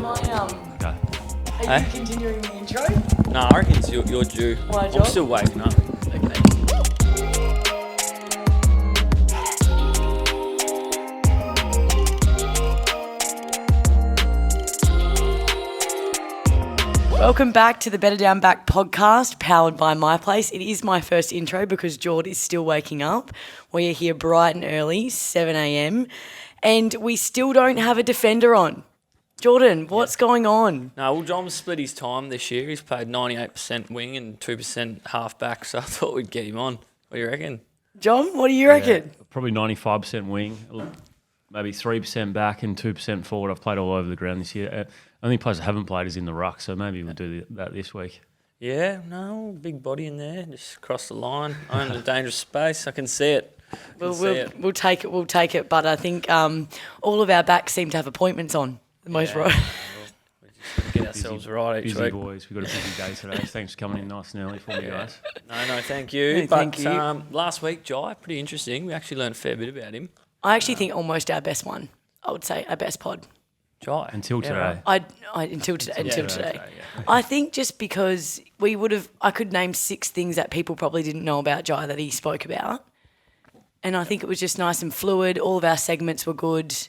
Okay. Are you continuing the intro? No, I reckon it's you're due. My I'm job? still waking up. Okay. Welcome back to the Better Down Back podcast, powered by MyPlace. It is my first intro because Jord is still waking up. We are here bright and early, 7 a.m, and we still don't have a defender on. Jordan, what's going on? No, well, John split his time this year. He's played 98% wing and 2% half back, so I thought we'd get him on. What do you reckon? John, what do you reckon? Probably 95% wing, maybe 3% back and 2% forward. I've played all over the ground this year. Only place I haven't played is in the ruck, so maybe we'll do that this week. Yeah, no, big body in there, just across the line. I'm in a dangerous space. I can see it. We'll take it. But I think all of our backs seem to have appointments on. Most right. We just get ourselves right each busy week. Boys, we've got a busy day today. Thanks for coming in nice and early for me, guys. No, thank you. No, thank you. Last week, Jai, pretty interesting. We actually learned a fair bit about him. I actually think almost our best one. I would say our best pod. Jai. Until today. Right. Until today. Yeah. I think just because I could name 6 things that people probably didn't know about Jai that he spoke about. And I think it was just nice and fluid. All of our segments were good. It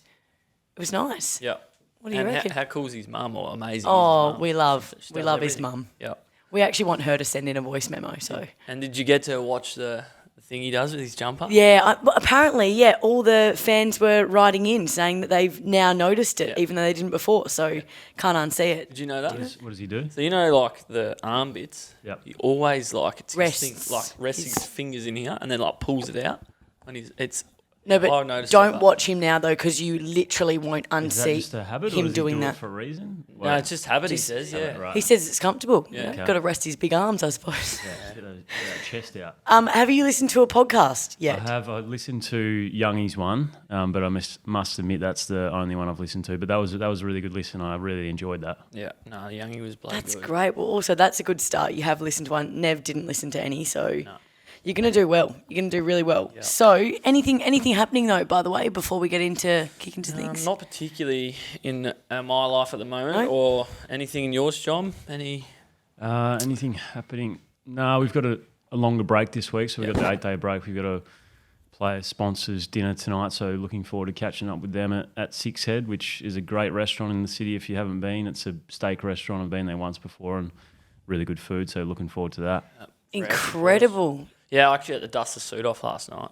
was nice. Yeah. What do you reckon? How cool's his mum or amazing? Oh, his mum? we love She does his everything. mum. Yeah. We actually want her to send in a voice memo. So And did you get to watch the thing he does with his jumper? yeah, apparently, all the fans were writing in saying that they've now noticed it, Yeah. even though they didn't before. So can't unsee it. Did you know that? What does he do? So you know, like the arm bits. Yep. He always rests Rests. his fingers in here and then pulls it out. And it's. No, but I've noticed don't that. watch him now though, because you literally won't Is that unsee just a habit, or him does he doing do that. it for a reason? No, it's just habit. He says, yeah. Right. He says it's comfortable. Yeah. Got to rest his big arms, I suppose. Get that chest out. Have you listened to a podcast yet? I have. I listened to Youngy's one, but I must admit that's the only one I've listened to. But that was a really good listen. I really enjoyed that. Yeah. No, Youngy was bloody That's good. great. Well, also that's a good start. You have listened to one. Nev didn't listen to any, so you're gonna do well. You're gonna do really well. Yeah. So anything happening though? By the way, before we get into kick into things. Not particularly in my life at the moment, No? or anything in yours, John. Anything happening? No, we've got a longer break this week, so we've got the 8-day break. We've got a player sponsors dinner tonight, so looking forward to catching up with them at Six Head, which is a great restaurant in the city if you haven't been. It's a steak restaurant. I've been there once before and really good food, so looking forward to that. Incredible. Yeah, I actually had to dust the suit off last night.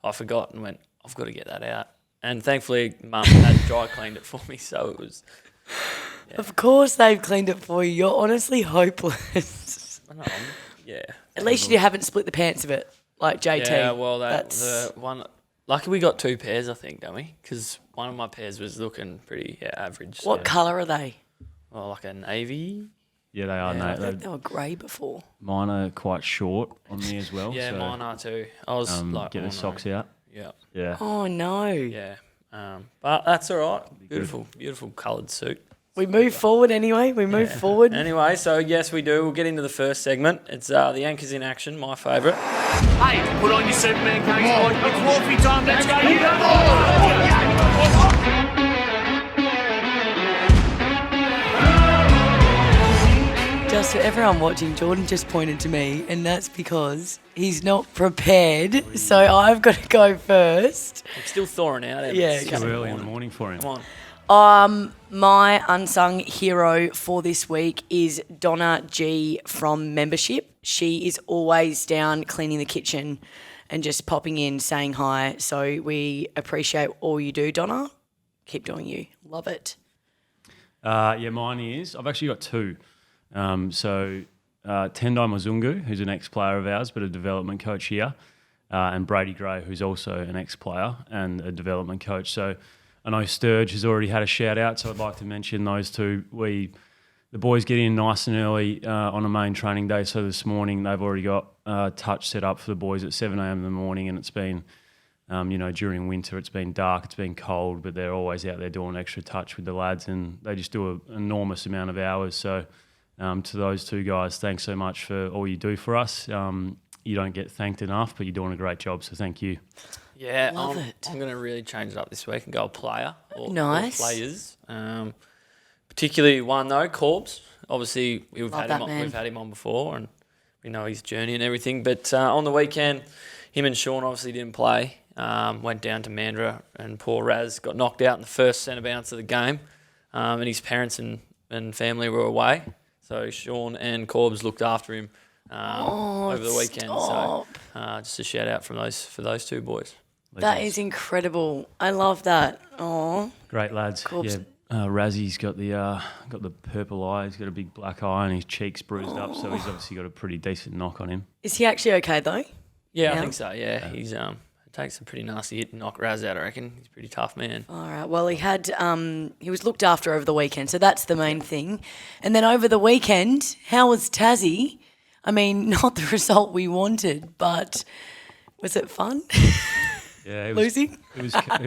I forgot and went, I've got to get that out. And thankfully, Mum had dry cleaned it for me, so it was. Yeah. Of course they've cleaned it for you. You're honestly hopeless. I know, yeah. At least you haven't split the pants of it, like JT. Yeah, well, That's the one. Lucky we got 2 pairs, I think, don't we? Because one of my pairs was looking pretty average. What so. colour are they? Well, like a navy. Yeah, they are. Yeah. No, They were grey before. mine are quite short on me as well. Yeah, so, mine are too. I was like, get oh, the no. socks out. Yeah, Yeah. Oh no. yeah. But that's all right. Beautiful coloured suit. We move forward anyway. We move forward. Anyway, so yes, we do. We'll get into the first segment. It's the Anchors in Action, my favourite. Hey, put on your Superman coat, boy. It's Wolfie time. Let's go. Just for everyone watching, Jordan just pointed to me, and that's because he's not prepared. So I've got to go first. I'm still thawing out. Yeah, It's too early in the morning for him. Come on. My unsung hero for this week is Donna G from Membership. She is always down cleaning the kitchen and just popping in, saying hi. So we appreciate all you do, Donna. Keep doing you. Love it. Yeah, mine is. I've actually got 2. Tendai Mozungu, who's an ex-player of ours, but a development coach here, and Brady Gray, who's also an ex-player and a development coach. So I know Sturge has already had a shout-out, so I'd like to mention those 2. The boys get in nice and early on a main training day, so this morning they've already got touch set up for the boys at 7 a.m. in the morning, and it's been, during winter it's been dark, it's been cold, but they're always out there doing extra touch with the lads, and they just do an enormous amount of hours. So to those 2 guys, thanks so much for all you do for us. You don't get thanked enough, but you're doing a great job, so thank you. Yeah, Love it. I'm going to really change it up this week and go a player or Nice. players. particularly one though, Corbs. Obviously, we've Love had that man. we've had him on before, and we know his journey and everything. But on the weekend, him and Sean obviously didn't play. Went down to Mandurah, and poor Raz got knocked out in the first centre bounce of the game, and his parents and family were away. So Sean and Corbs looked after him over the weekend. Stop. So just a shout out for those two boys. That is incredible. I love that. Oh, Great lads. Corbs. Yeah. Razzie's got the purple eye. He's got a big black eye and his cheek's bruised up. So he's obviously got a pretty decent knock on him. is he actually okay though? Yeah, Yeah. I think so. Yeah, he's it takes a pretty nasty hit to knock Raz out. I reckon he's a pretty tough man. All right. Well, he was looked after over the weekend, so that's the main thing. And then over the weekend, how was Tassie? I mean, not the result we wanted, but was it fun? Yeah, it was, Losing? It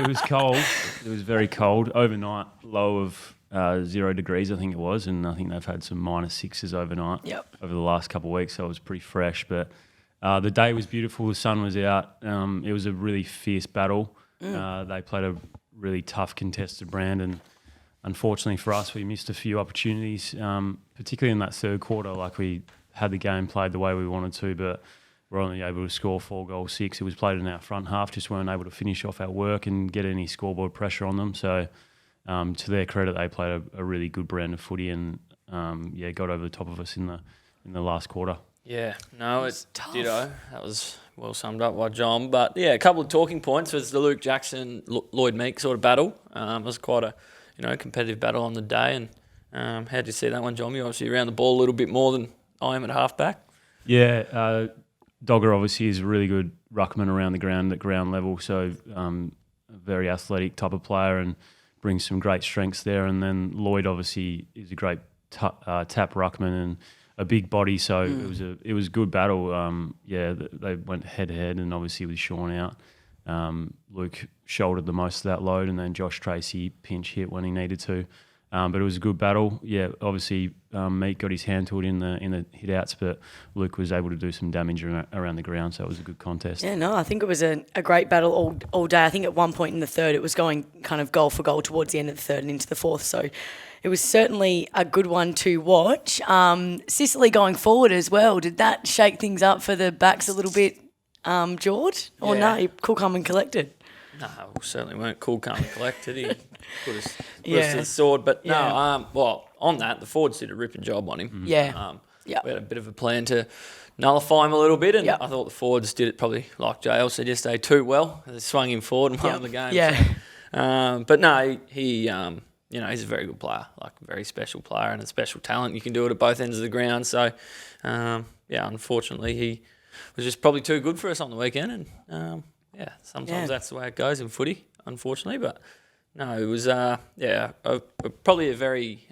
was cold. It was very cold. Overnight, low of 0 degrees, I think it was, and I think they've had some -6s overnight over the last couple of weeks, so it was pretty fresh. But the day was beautiful. The sun was out. It was a really fierce battle. They played a really tough contested brand, and unfortunately for us, we missed a few opportunities, particularly in that third quarter. Like, we had the game played the way we wanted to, but we're only able to score 4 goals, 6. It was played in our front half, just weren't able to finish off our work and get any scoreboard pressure on them. So to their credit, they played a really good brand of footy and got over the top of us in the last quarter. Yeah, no, it's tough. ditto. That was well summed up by John. But yeah, a couple of talking points was the Luke Jackson, Lloyd Meek sort of battle. It was quite a competitive battle on the day. And how did you see that one, John? You obviously around the ball a little bit more than I am at halfback. Yeah, Dogger obviously is a really good ruckman around the ground at ground level, so a very athletic type of player and brings some great strengths there. And then Lloyd obviously is a great tap ruckman and a big body, so it was a good battle. They went head to head, and obviously with Sean out, Luke shouldered the most of that load, and then Josh Tracy pinch hit when he needed to. But it was a good battle. Yeah, obviously Meek got his hand to it in the hit outs, but Luke was able to do some damage around the ground, so it was a good contest. Yeah, no, I think it was a great battle all day. I think at one point in the third, it was going kind of goal for goal towards the end of the third and into the fourth. So it was certainly a good one to watch. Sicily going forward as well. Did that shake things up for the backs a little bit, George? Or no, cool, calm and collected? No, we certainly weren't cool, calm and collected. He put us to the sword. But no, on that, the forwards did a ripping job on him. Yeah. We had a bit of a plan to nullify him a little bit, and Yep. I thought the forwards did it probably, like JL said yesterday, too well. They swung him forward and won the game. Yeah. So, but no, he he's a very good player, like a very special player and a special talent. You can do it at both ends of the ground. So, unfortunately, he was just probably too good for us on the weekend. And, sometimes that's the way it goes in footy, unfortunately. But, no, it was, probably a very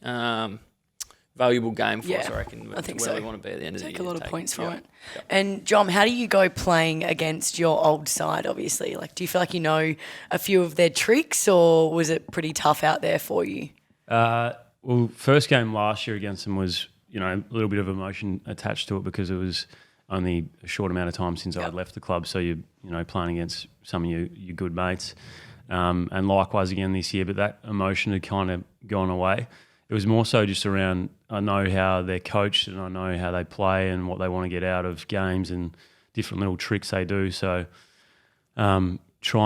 valuable game for us, I reckon. I think where so. we want to be at the end of the year. Take a lot of points from it. Yep. And, John, how do you go playing against your old side, obviously? Like, do you feel like you know a few of their tricks, or was it pretty tough out there for you? Well, first game last year against them was, a little bit of emotion attached to it because it was only a short amount of time since I'd left the club. So you're, playing against some of your good mates. And likewise again this year, but that emotion had kind of gone away. It was more so just around, I know how they're coached and I know how they play and what they want to get out of games and different little tricks they do. So trying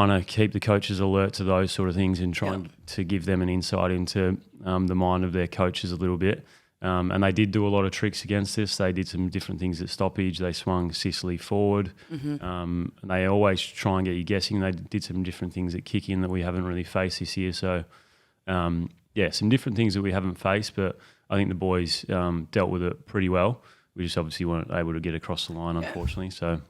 to keep the coaches alert to those sort of things and trying to give them an insight into the mind of their coaches a little bit. And they did do a lot of tricks against us. They did some different things at stoppage. They swung Sicily forward. And they always try and get you guessing. They did some different things at kick-in that we haven't really faced this year. So, some different things that we haven't faced, but I think the boys dealt with it pretty well. We just obviously weren't able to get across the line, unfortunately. So,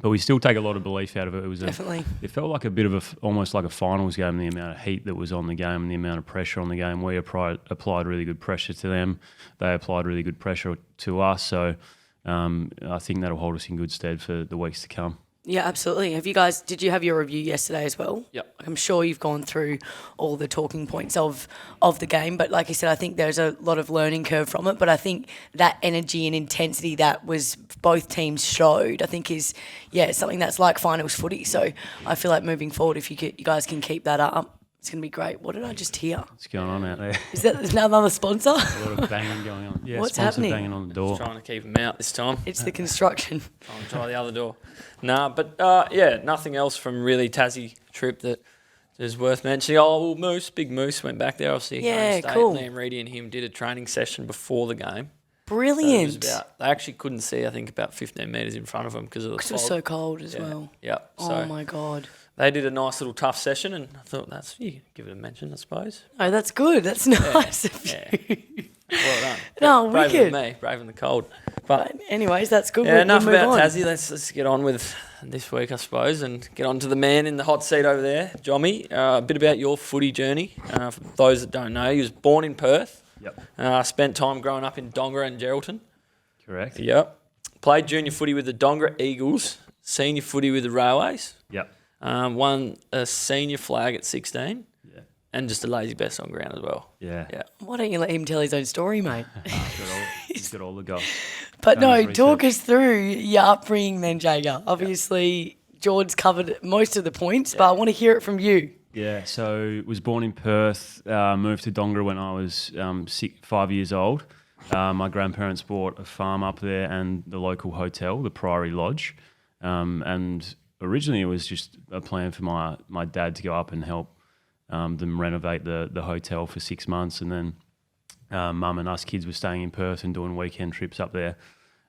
but we still take a lot of belief out of it. It was Definitely. It felt like a bit of almost like a finals game, the amount of heat that was on the game and the amount of pressure on the game. We applied really good pressure to them. They applied really good pressure to us. So I think that'll hold us in good stead for the weeks to come. Yeah, absolutely. Did you have your review yesterday as well? Yep. I'm sure you've gone through all the talking points of the game, but like you said, I think there's a lot of learning curve from it, but I think that energy and intensity that was both teams showed, I think is something that's like finals footy. So I feel like moving forward, if you guys can keep that up, It's going to be great. What did I just hear? What's going on out there? Is that another sponsor? A lot of banging going on. Yeah, What's sponsor happening? banging on the door. Trying to keep them out this time. It's the construction. I'll try the other door. Nah, but nothing else from really Tassie trip that is worth mentioning. Oh, well, Big Moose went back there. Obviously, Yeah, home state. cool. Liam Reedy and him did a training session before the game. Brilliant. So they actually couldn't see, I think, about 15 metres in front of them because of the Because it was fog. so cold as well. Yeah. So Oh, my God. they did a nice little tough session, and I thought you give it a mention, I suppose. Oh, that's good. That's nice of Yeah. you. Well done. No, Braver wicked. than me, brave in the cold. But Anyways, that's good. yeah, We'll enough move about on. Tassie. Let's get on with this week, I suppose, and get on to the man in the hot seat over there, Jommy. A bit about your footy journey. For those that don't know, he was born in Perth. Yep. Spent time growing up in Dongra and Geraldton. Correct. Yep. Played junior footy with the Dongra Eagles. Senior footy with the Railways. Yep. Won a senior flag at 16. Yeah. And just a lazy best on ground as well. Yeah. Yeah. Why don't you let him tell his own story, mate? He's got all the goals. But Done no, his talk research. us through your upbringing then, Jaeger. Obviously, George's covered most of the points, but I want to hear it from you. Yeah, so was born in Perth, moved to Dongra when I was 5 years old. My grandparents bought a farm up there and the local hotel, the Priory Lodge. And originally it was just a plan for my dad to go up and help them renovate the hotel for 6 months. And then mum and us kids were staying in Perth and doing weekend trips up there.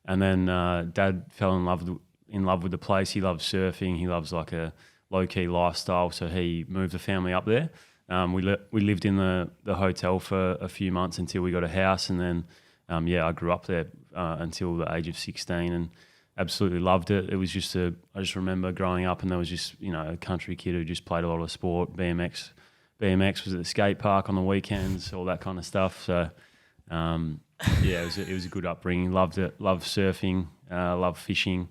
And then Dad fell in love with the place. He loves surfing. He loves like a low-key lifestyle, so he moved the family up there. We lived in the hotel for a few months until we got a house, and then I grew up there until the age of 16 and absolutely loved it. It was just I just remember growing up and there was just a country kid who just played a lot of sport. BMX was at the skate park on the weekends, all that kind of stuff. So it was a good upbringing. Loved it. Loved surfing. Loved fishing.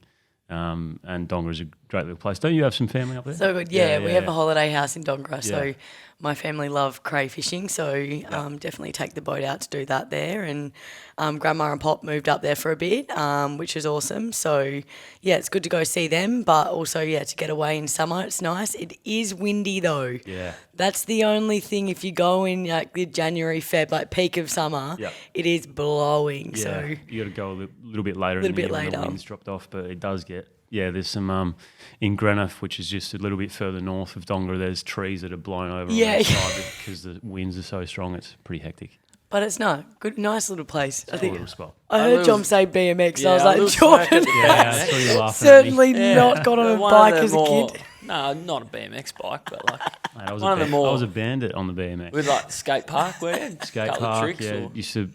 And Dongra's a great little place. Don't you have some family up there? So good. Yeah, we have a holiday house in Dongra, so my family love crayfishing, so definitely take the boat out to do that there. And Grandma and Pop moved up there for a bit, which is awesome. So, yeah, it's good to go see them, but also, to get away in summer, it's nice. It is windy, though. Yeah. That's the only thing. If you go in like the January, Feb, like peak of summer, it is blowing. Yeah, So you got to go a little bit later in the year when the wind's dropped off, but it does get... Yeah, there's some in Greenough, which is just a little bit further north of Dongra. There's trees that are blown over on the side because the winds are so strong. It's pretty hectic. But it's not good, nice little place. I It's a think little spot. I heard John say BMX, and I was a like, little smack Jordan, at the Yeah, I saw you laughing certainly at me. not got on a One bike of the as a more- kid. No, not a BMX bike, but like Mate, I was one of the more- I was a bandit on the BMX. with like skate park where Skate couple of park, tricks or used to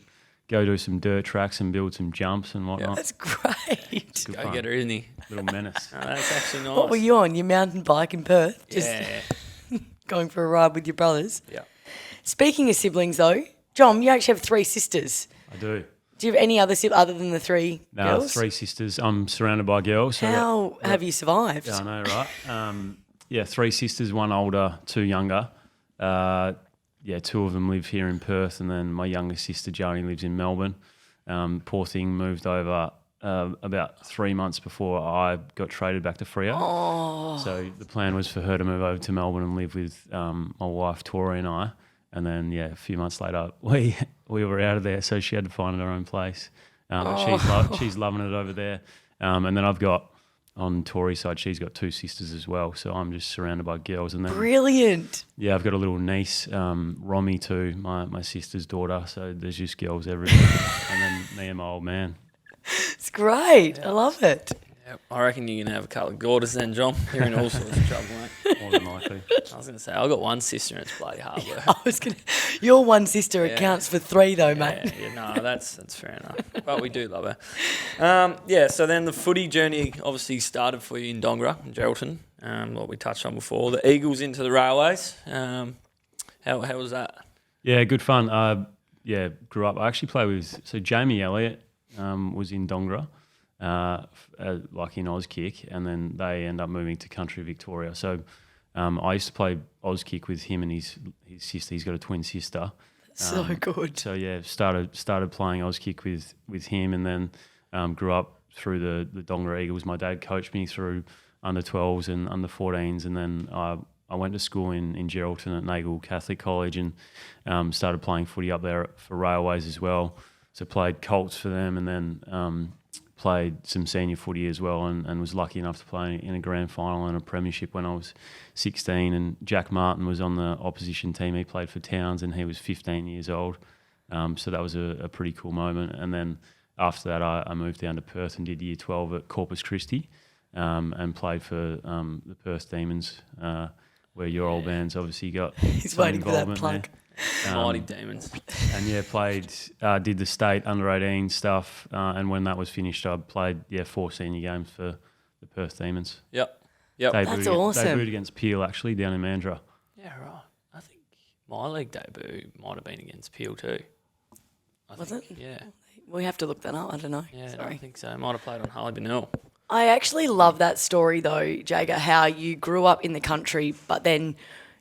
go do some dirt tracks and build some jumps and whatnot. That's great. Good go fun. getter, isn't he? Little menace. No, that's actually nice. What were you on? Your mountain bike in Perth? Just going for a ride with your brothers? Yeah. Speaking of siblings, though, John, you actually have 3 sisters. I do. Do you have any other siblings other than the 3 No, girls? 3 sisters. I'm surrounded by girls. So How have you survived? Yeah, I know, right? 3 sisters, 1 older, 2 younger. 2 of them live here in Perth, and then my youngest sister, Joni, lives in Melbourne. Poor thing moved over about 3 months before I got traded back to Freo. Oh. So the plan was for her to move over to Melbourne and live with my wife, Tori, and I. And then, a few months later, we were out of there, so she had to find her own place. She's loving it over there. And then I've got, on Tori's side, she's got 2 sisters as well, so I'm just surrounded by girls. And then, Brilliant. yeah, I've got a little niece, Romy too, my sister's daughter, so there's just girls everywhere. And then me and my old man. It's great. I love it. Yep. I reckon you're going to have a couple of daughters then, John. You're in all sorts of trouble, mate. More than likely. I was going to say, I've got 1 sister and it's bloody hard work. I was gonna. Your one sister accounts for 3, though, mate. No, that's fair enough. But we do love her. So then the footy journey obviously started for you in Dongra, in Geraldton, what we touched on before. The Eagles into the Railways. How was that? Yeah, good fun. Grew up. I actually played with... So Jamie Elliott was in Dongra, like in Auskick, and then they end up moving to Country Victoria. So I used to play Auskick with him and his sister. He's got a twin sister. So good. So started playing Auskick with him, and then grew up through the Dongra Eagles. My dad coached me through under 12s and under 14s, and then I I went to school in Geraldton at Nagle Catholic College and started playing footy up there for Railways as well. So played Colts for them and then played some senior footy as well and was lucky enough to play in a grand final and a premiership when I was 16. And Jack Martin was on the opposition team. He played for Towns and he was 15 years old. So that was a pretty cool moment. And then after that, I moved down to Perth and did year 12 at Corpus Christi and played for the Perth Demons, where your old man's obviously got He's some waiting for that involvement plug. there. Mighty Demons. And did the state under 18 stuff. And when that was finished, I played 4 senior games for the Perth Demons. Yep. That's awesome. Debuted against Peel actually down in Mandurah. Yeah, right. I think my league debut might have been against Peel too. Was it? Yeah. We have to look that up. I don't know. Yeah, Sorry. I think so. Might have played on Harley Hill. I actually love that story though, Jaeger, how you grew up in the country, but then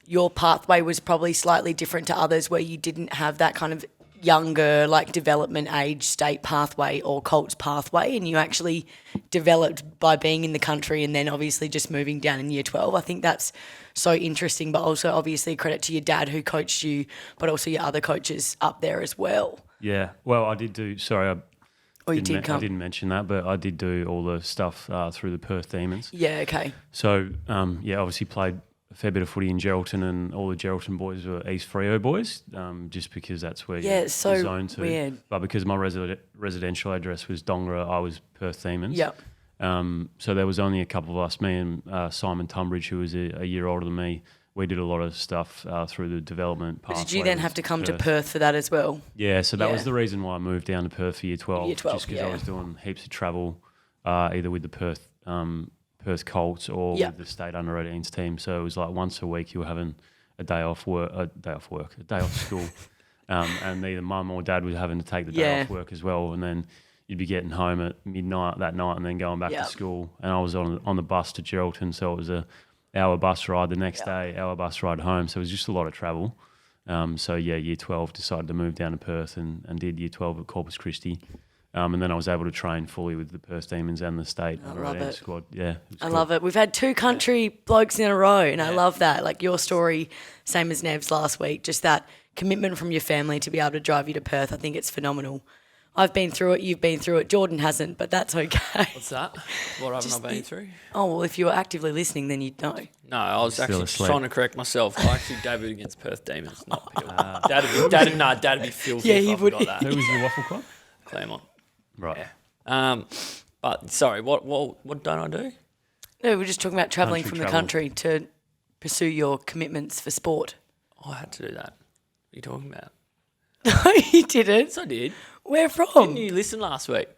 your pathway was probably slightly different to others where you didn't have that kind of younger, like development age state pathway or Colts pathway, and you actually developed by being in the country and then obviously just moving down in year 12. I think that's so interesting, but also obviously credit to your dad who coached you, but also your other coaches up there as well. Yeah, well, I did do, sorry, I didn't mention that, but I did do all the stuff through the Perth Demons. Yeah, okay. So, obviously played a fair bit of footy in Geraldton, and all the Geraldton boys were East Freo boys, just because that's where you're it's so zoned to. weird. But because my residential address was Dongara, I was Perth Demons. Yep. So there was only a couple of us, me and Simon Tunbridge, who was a year older than me. We did a lot of stuff through the development pathway. Did you then have to come to Perth for that as well? Yeah, so that was the reason why I moved down to Perth for year 12. Year 12, just because I was doing heaps of travel, either with the Perth Colts or with the state under 18s team. So it was like once a week you were having a day off school, and either mum or dad was having to take the day off work as well, and then you'd be getting home at midnight that night and then going back to school. And I was on the bus to Geraldton, so it was a hour bus ride the next day, hour bus ride home. So it was just a lot of travel. Year 12 decided to move down to Perth and did year 12 at Corpus Christi. And then I was able to train fully with the Perth Demons and the state under 18 squad. Yeah, I love it. We've had 2 country blokes in a row, and I love that. Like your story, same as Nev's last week, just that commitment from your family to be able to drive you to Perth. I think it's phenomenal. I've been through it, you've been through it. Jordan hasn't, but that's okay. What's that? What haven't I been through? Oh, well, if you were actively listening, then you'd know. No, I was actually trying to correct myself. I actually debuted against Perth Demons, not Peel. Dad'd be filthy if I forgot that. Who was your waffle club? Claremont. Right. Yeah. But sorry, what don't I do? No, we're just talking about travelling from the country to pursue your commitments for sport. Oh, I had to do that. What are you talking about? No, you didn't. Yes, I did. Where from? Didn't you listen last week?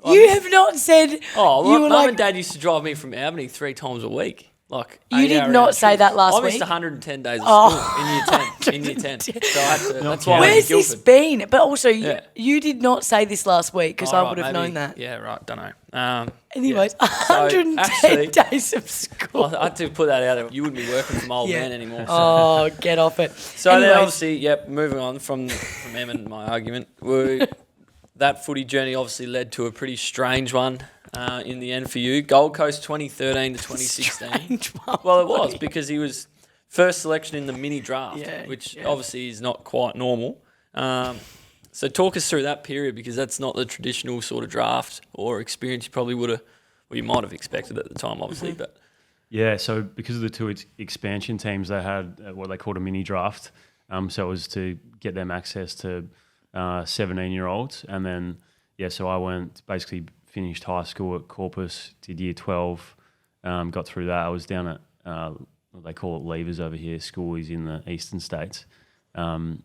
You have not said. Oh, well, you were Mum and Dad used to drive me from Albany 3 times a week. Like you did not say that last week. week. I missed 110 days of school in year 10. So I had to, that's why I went Where's to Guildford. this been? But also, you did not say this last week because I would have known that. Yeah, right. Don't know. Anyways, 110 days of school. I had to put that out. You wouldn't be working from old man anymore. So. Oh, get off it. So then obviously, moving on from Em and my argument, that footy journey obviously led to a pretty strange one in the end for you. Gold Coast 2013 to 2016. Well, it was because he was first selection in the mini draft, which obviously is not quite normal. So talk us through that period because that's not the traditional sort of draft or experience you probably would have, well, you might have expected at the time, obviously, but... Yeah, so because of the 2 expansion teams, they had what they called a mini draft. So it was to get them access to 17-year-olds. And then, so I finished high school at Corpus, did year 12, got through that. I was down at, they call it Levers over here, schoolies in the eastern states. And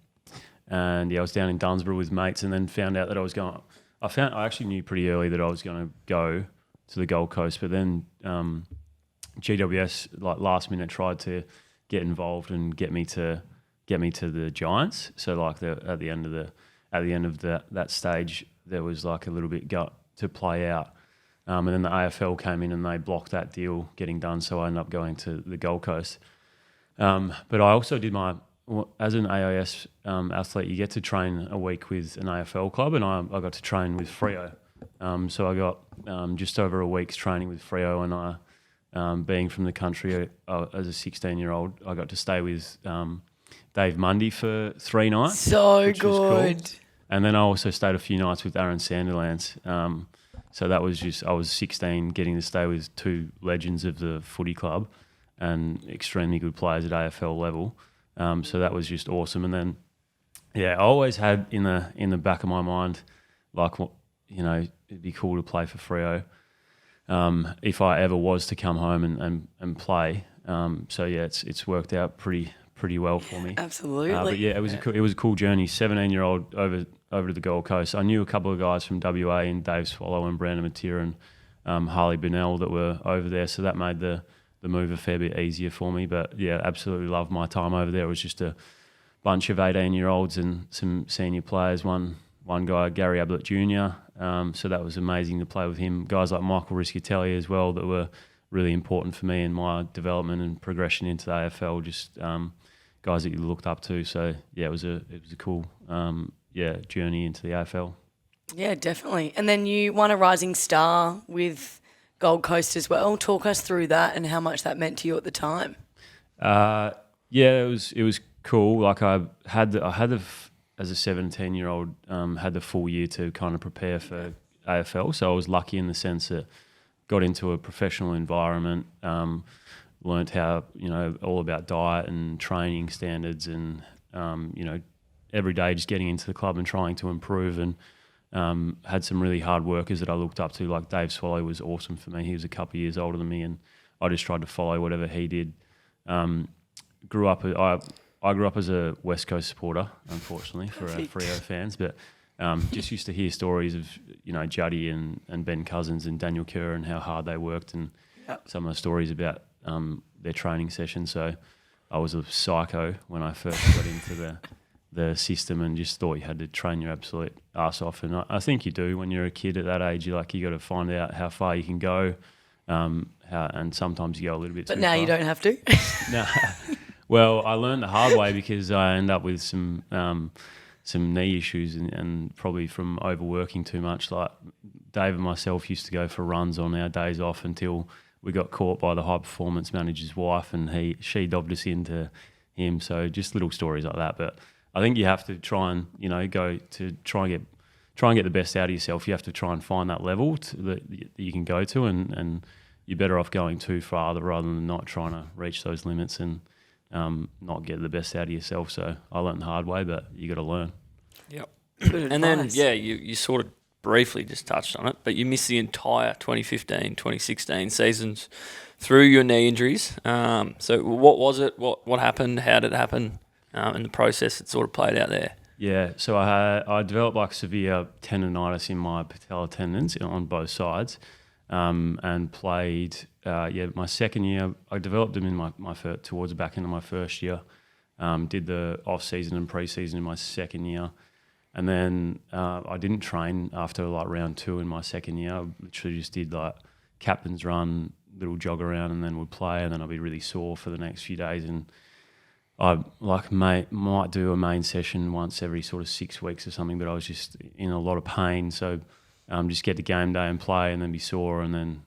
I was down in Dunsborough with mates and then found out that I was going... I actually knew pretty early that I was going to go to the Gold Coast, but then GWS, like last minute, tried to get involved and get me to the Giants. So like at the end of that stage, there was like a little bit got to play out, and then the AFL came in and they blocked that deal getting done. So I ended up going to the Gold Coast. But I also did as an AIS athlete, you get to train a week with an AFL club, and I got to train with Freo. So I got just over a week's training with Freo, and I being from the country as a 16-year-old, I got to stay with Dave Mundy for 3 nights. So which was cool. good. And then I also stayed a few nights with Aaron Sanderlands. So that was just, I was 16 getting to stay with 2 legends of the footy club and extremely good players at AFL level. So that was just awesome. And then, I always had in the back of my mind, like, it'd be cool to play for Freo if I ever was to come home and play. It's worked out pretty well for me. Absolutely. But it was a cool journey. 17-year-old over to the Gold Coast. I knew a couple of guys from WA and Dave Swallow and Brandon Matera and Harley Burnell that were over there, so that made the move a fair bit easier for me. But absolutely loved my time over there. It was just a bunch of 18-year-olds and some senior players. One guy, Gary Ablett Jr. So that was amazing to play with him. Guys like Michael Riscatelli as well that were really important for me in my development and progression into the AFL. Just guys that you looked up to. So it was a cool journey into the AFL. Yeah, definitely. And then you won a Rising Star with Gold Coast as well. Talk us through that and how much that meant to you at the time. It was cool. Like I had as a 17-year-old, had the full year to kind of prepare for AFL. So I was lucky in the sense that got into a professional environment, learnt how, all about diet and training standards and, every day just getting into the club and trying to improve, and had some really hard workers that I looked up to. Like Dave Swallow was awesome for me. He was a couple of years older than me and I just tried to follow whatever he did. I grew up as a West Coast supporter, unfortunately, for our Freo fans, but just used to hear stories of, Juddy and Ben Cousins and Daniel Kerr and how hard they worked, and some of the stories about their training sessions. So I was a psycho when I first got into the system and just thought you had to train your absolute ass off. And I think you do when you're a kid at that age. You got to find out how far you can go, and sometimes you go a little bit too far. But now you don't have to. No. Well, I learned the hard way because I ended up with some knee issues and probably from overworking too much. Like Dave and myself used to go for runs on our days off until we got caught by the high performance manager's wife, and she dobbed us into him. So just little stories like that. But I think you have to try and go to try and get the best out of yourself. You have to try and find that level that you can go to, and you're better off going too far rather than not trying to reach those limits and not get the best out of yourself. So I learned the hard way, but you got to learn. Yep. Good And advice. then, you sort of briefly just touched on it, but you missed the entire 2015, 2016 seasons through your knee injuries. So what was it? What happened? How did it happen? And the process that sort of played out there. Yeah, so I developed like severe tendonitis in my patellar tendons on both sides, and played. My second year, I developed them in my towards the back end of my first year. Did the off season and pre-season in my second year, and then I didn't train after like round 2 in my second year. I literally just did like captain's run, little jog around, and then would play, and then I'd be really sore for the next few days. And I might do a main session once every sort of 6 weeks or something, but I was just in a lot of pain. So just get to game day and play and then be sore, and then,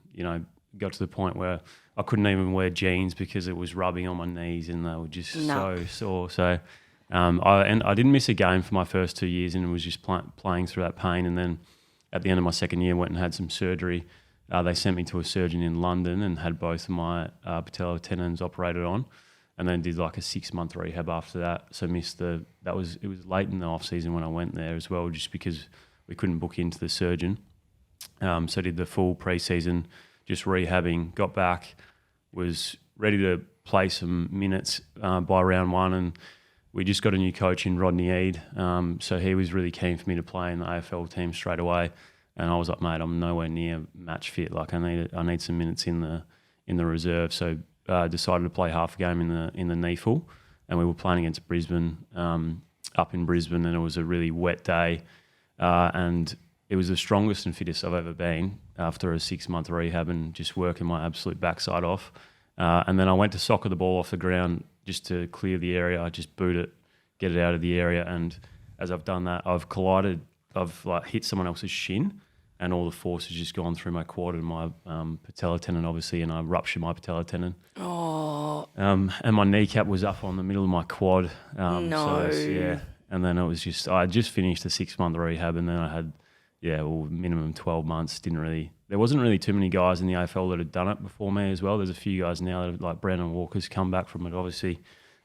got to the point where I couldn't even wear jeans because it was rubbing on my knees and they were just so sore. So I didn't miss a game for my first 2 years, and it was just playing through that pain. And then at the end of my second year, went and had some surgery. They sent me to a surgeon in London and had both of my patellar tendons operated on, and then did like a 6-month rehab after that. So it was late in the off season when I went there as well, just because we couldn't book into the surgeon. So did the full pre-season, just rehabbing, got back, was ready to play some minutes by round 1, and we just got a new coach in Rodney Eade. So he was really keen for me to play in the AFL team straight away. And I was like, mate, I'm nowhere near match fit. Like I need some minutes in the reserve. So decided to play half a game in the knee full, and we were playing against Brisbane, up in Brisbane, and it was a really wet day, and it was the strongest and fittest I've ever been after a 6-month rehab and just working my absolute backside off. And then I went to soccer the ball off the ground just to clear the area. I just boot it, get it out of the area, and as I've done that, I've hit someone else's shin, and all the force has just gone through my quad and my patella tendon, obviously, and I ruptured my patella tendon. Oh. And my kneecap was up on the middle of my quad. No. So, and then it was just, I just finished a 6-month rehab, and then I had, minimum 12 months. There wasn't really too many guys in the AFL that had done it before me as well. There's a few guys now that have, like Brandon Walker's come back from it, obviously.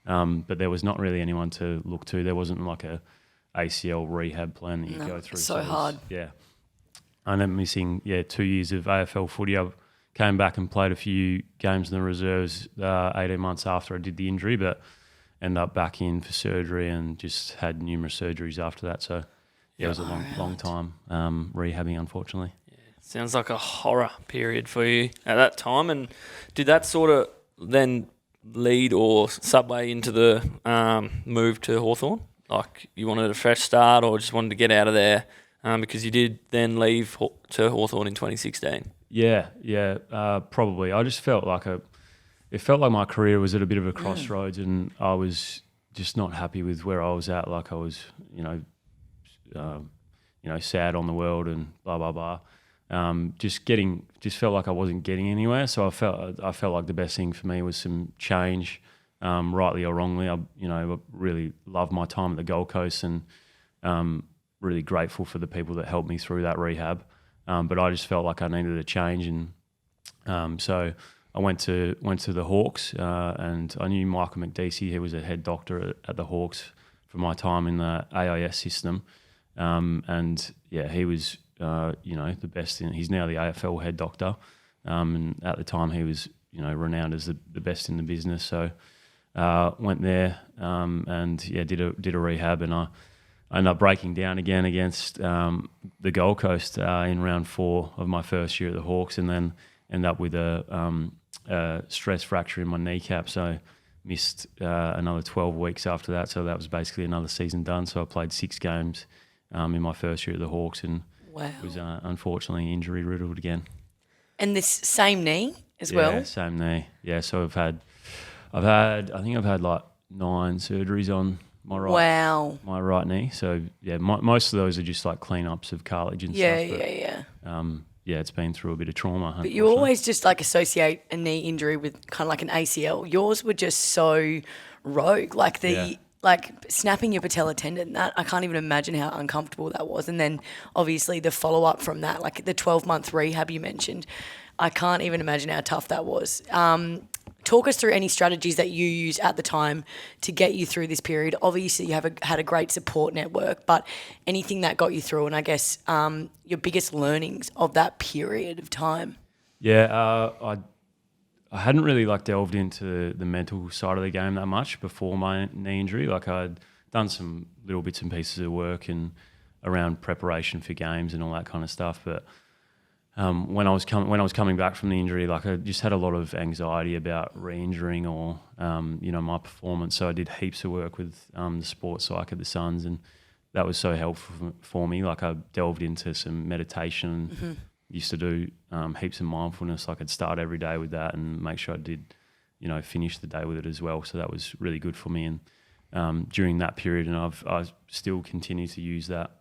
But there was not really anyone to look to. There wasn't like a ACL rehab plan that you go through. So hard. I ended up missing 2 years of AFL footy. I came back and played a few games in the reserves 18 months after I did the injury, but ended up back in for surgery and just had numerous surgeries after that. So it was a long time rehabbing, unfortunately. Sounds like a horror period for you at that time. And did that sort of then lead or subway into the move to Hawthorn? Like you wanted a fresh start or just wanted to get out of there because you did then leave to Hawthorn in 2016? Probably. I just felt like it felt like my career was at a bit of a crossroads and I was just not happy with where I was at. Like I was, sad on the world and blah, blah, blah. Just felt like I wasn't getting anywhere. So I felt like the best thing for me was some change, rightly or wrongly. I really loved my time at the Gold Coast and really grateful for the people that helped me through that rehab. But I just felt like I needed a change, and so I went to the Hawks, and I knew Michael McDeasy. He was a head doctor at the Hawks for my time in the AIS system, and he was. The best he's now the AFL head doctor. And at the time he was, renowned as the best in the business. So went there and did a rehab, and I ended up breaking down again against the Gold Coast in round 4 of my first year at the Hawks, and then ended up with a stress fracture in my kneecap. So missed another 12 weeks after that. So that was basically another season done. So I played 6 games in my first year at the Hawks, and was unfortunately injury riddled again. And this same knee as well? Yeah, same knee. Yeah, so I've had like 9 surgeries on my right knee. So most of those are just like cleanups of cartilage and stuff. It's been through a bit of trauma. But you always just like associate a knee injury with kind of like an ACL. Yours were just so rogue, like like snapping your patella tendon, that I can't even imagine how uncomfortable that was. And then obviously the follow-up from that, like the 12-month rehab you mentioned, I can't even imagine how tough that was. Talk us through any strategies that you use at the time to get you through this period. Obviously you had a great support network, but anything that got you through, and I guess your biggest learnings of that period of time. I hadn't really delved into the mental side of the game that much before my knee injury. Like I'd done some little bits and pieces of work and around preparation for games and all that kind of stuff. But when I was coming back from the injury, like I just had a lot of anxiety about re-injuring or my performance. So I did heaps of work with the sports psych at the Suns, and that was so helpful for me. Like I delved into some meditation. Mm-hmm. Used to do heaps of mindfulness. Like I'd start every day with that and make sure I did, finish the day with it as well. So that was really good for me. And during that period, and I still continue to use that.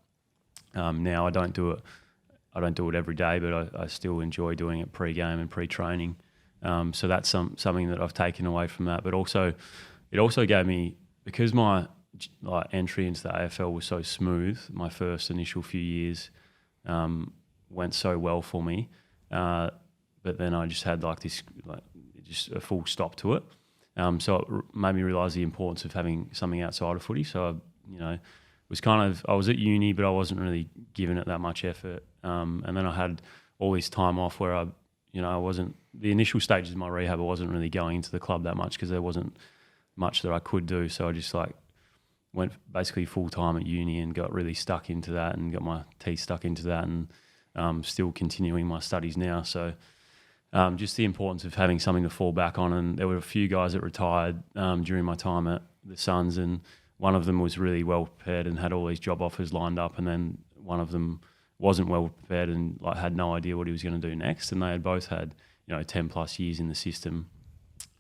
Now I don't do it every day, but I still enjoy doing it pre-game and pre-training. So that's something that I've taken away from that. But also, it also gave me, because my entry into the AFL was so smooth, my first initial few years. Went so well for me, but then I just had just a full stop to it. So it made me realise the importance of having something outside of footy. So I was at uni, but I wasn't really giving it that much effort. And then I had all this time off where I wasn't, the initial stages of my rehab, I wasn't really going into the club that much because there wasn't much that I could do. So I just went basically full time at uni and got really stuck into that and got my teeth stuck into that, and still continuing my studies now. So just the importance of having something to fall back on. And there were a few guys that retired during my time at the Suns, and one of them was really well prepared and had all these job offers lined up, and then one of them wasn't well prepared and had no idea what he was going to do next. And they had both had 10 plus years in the system,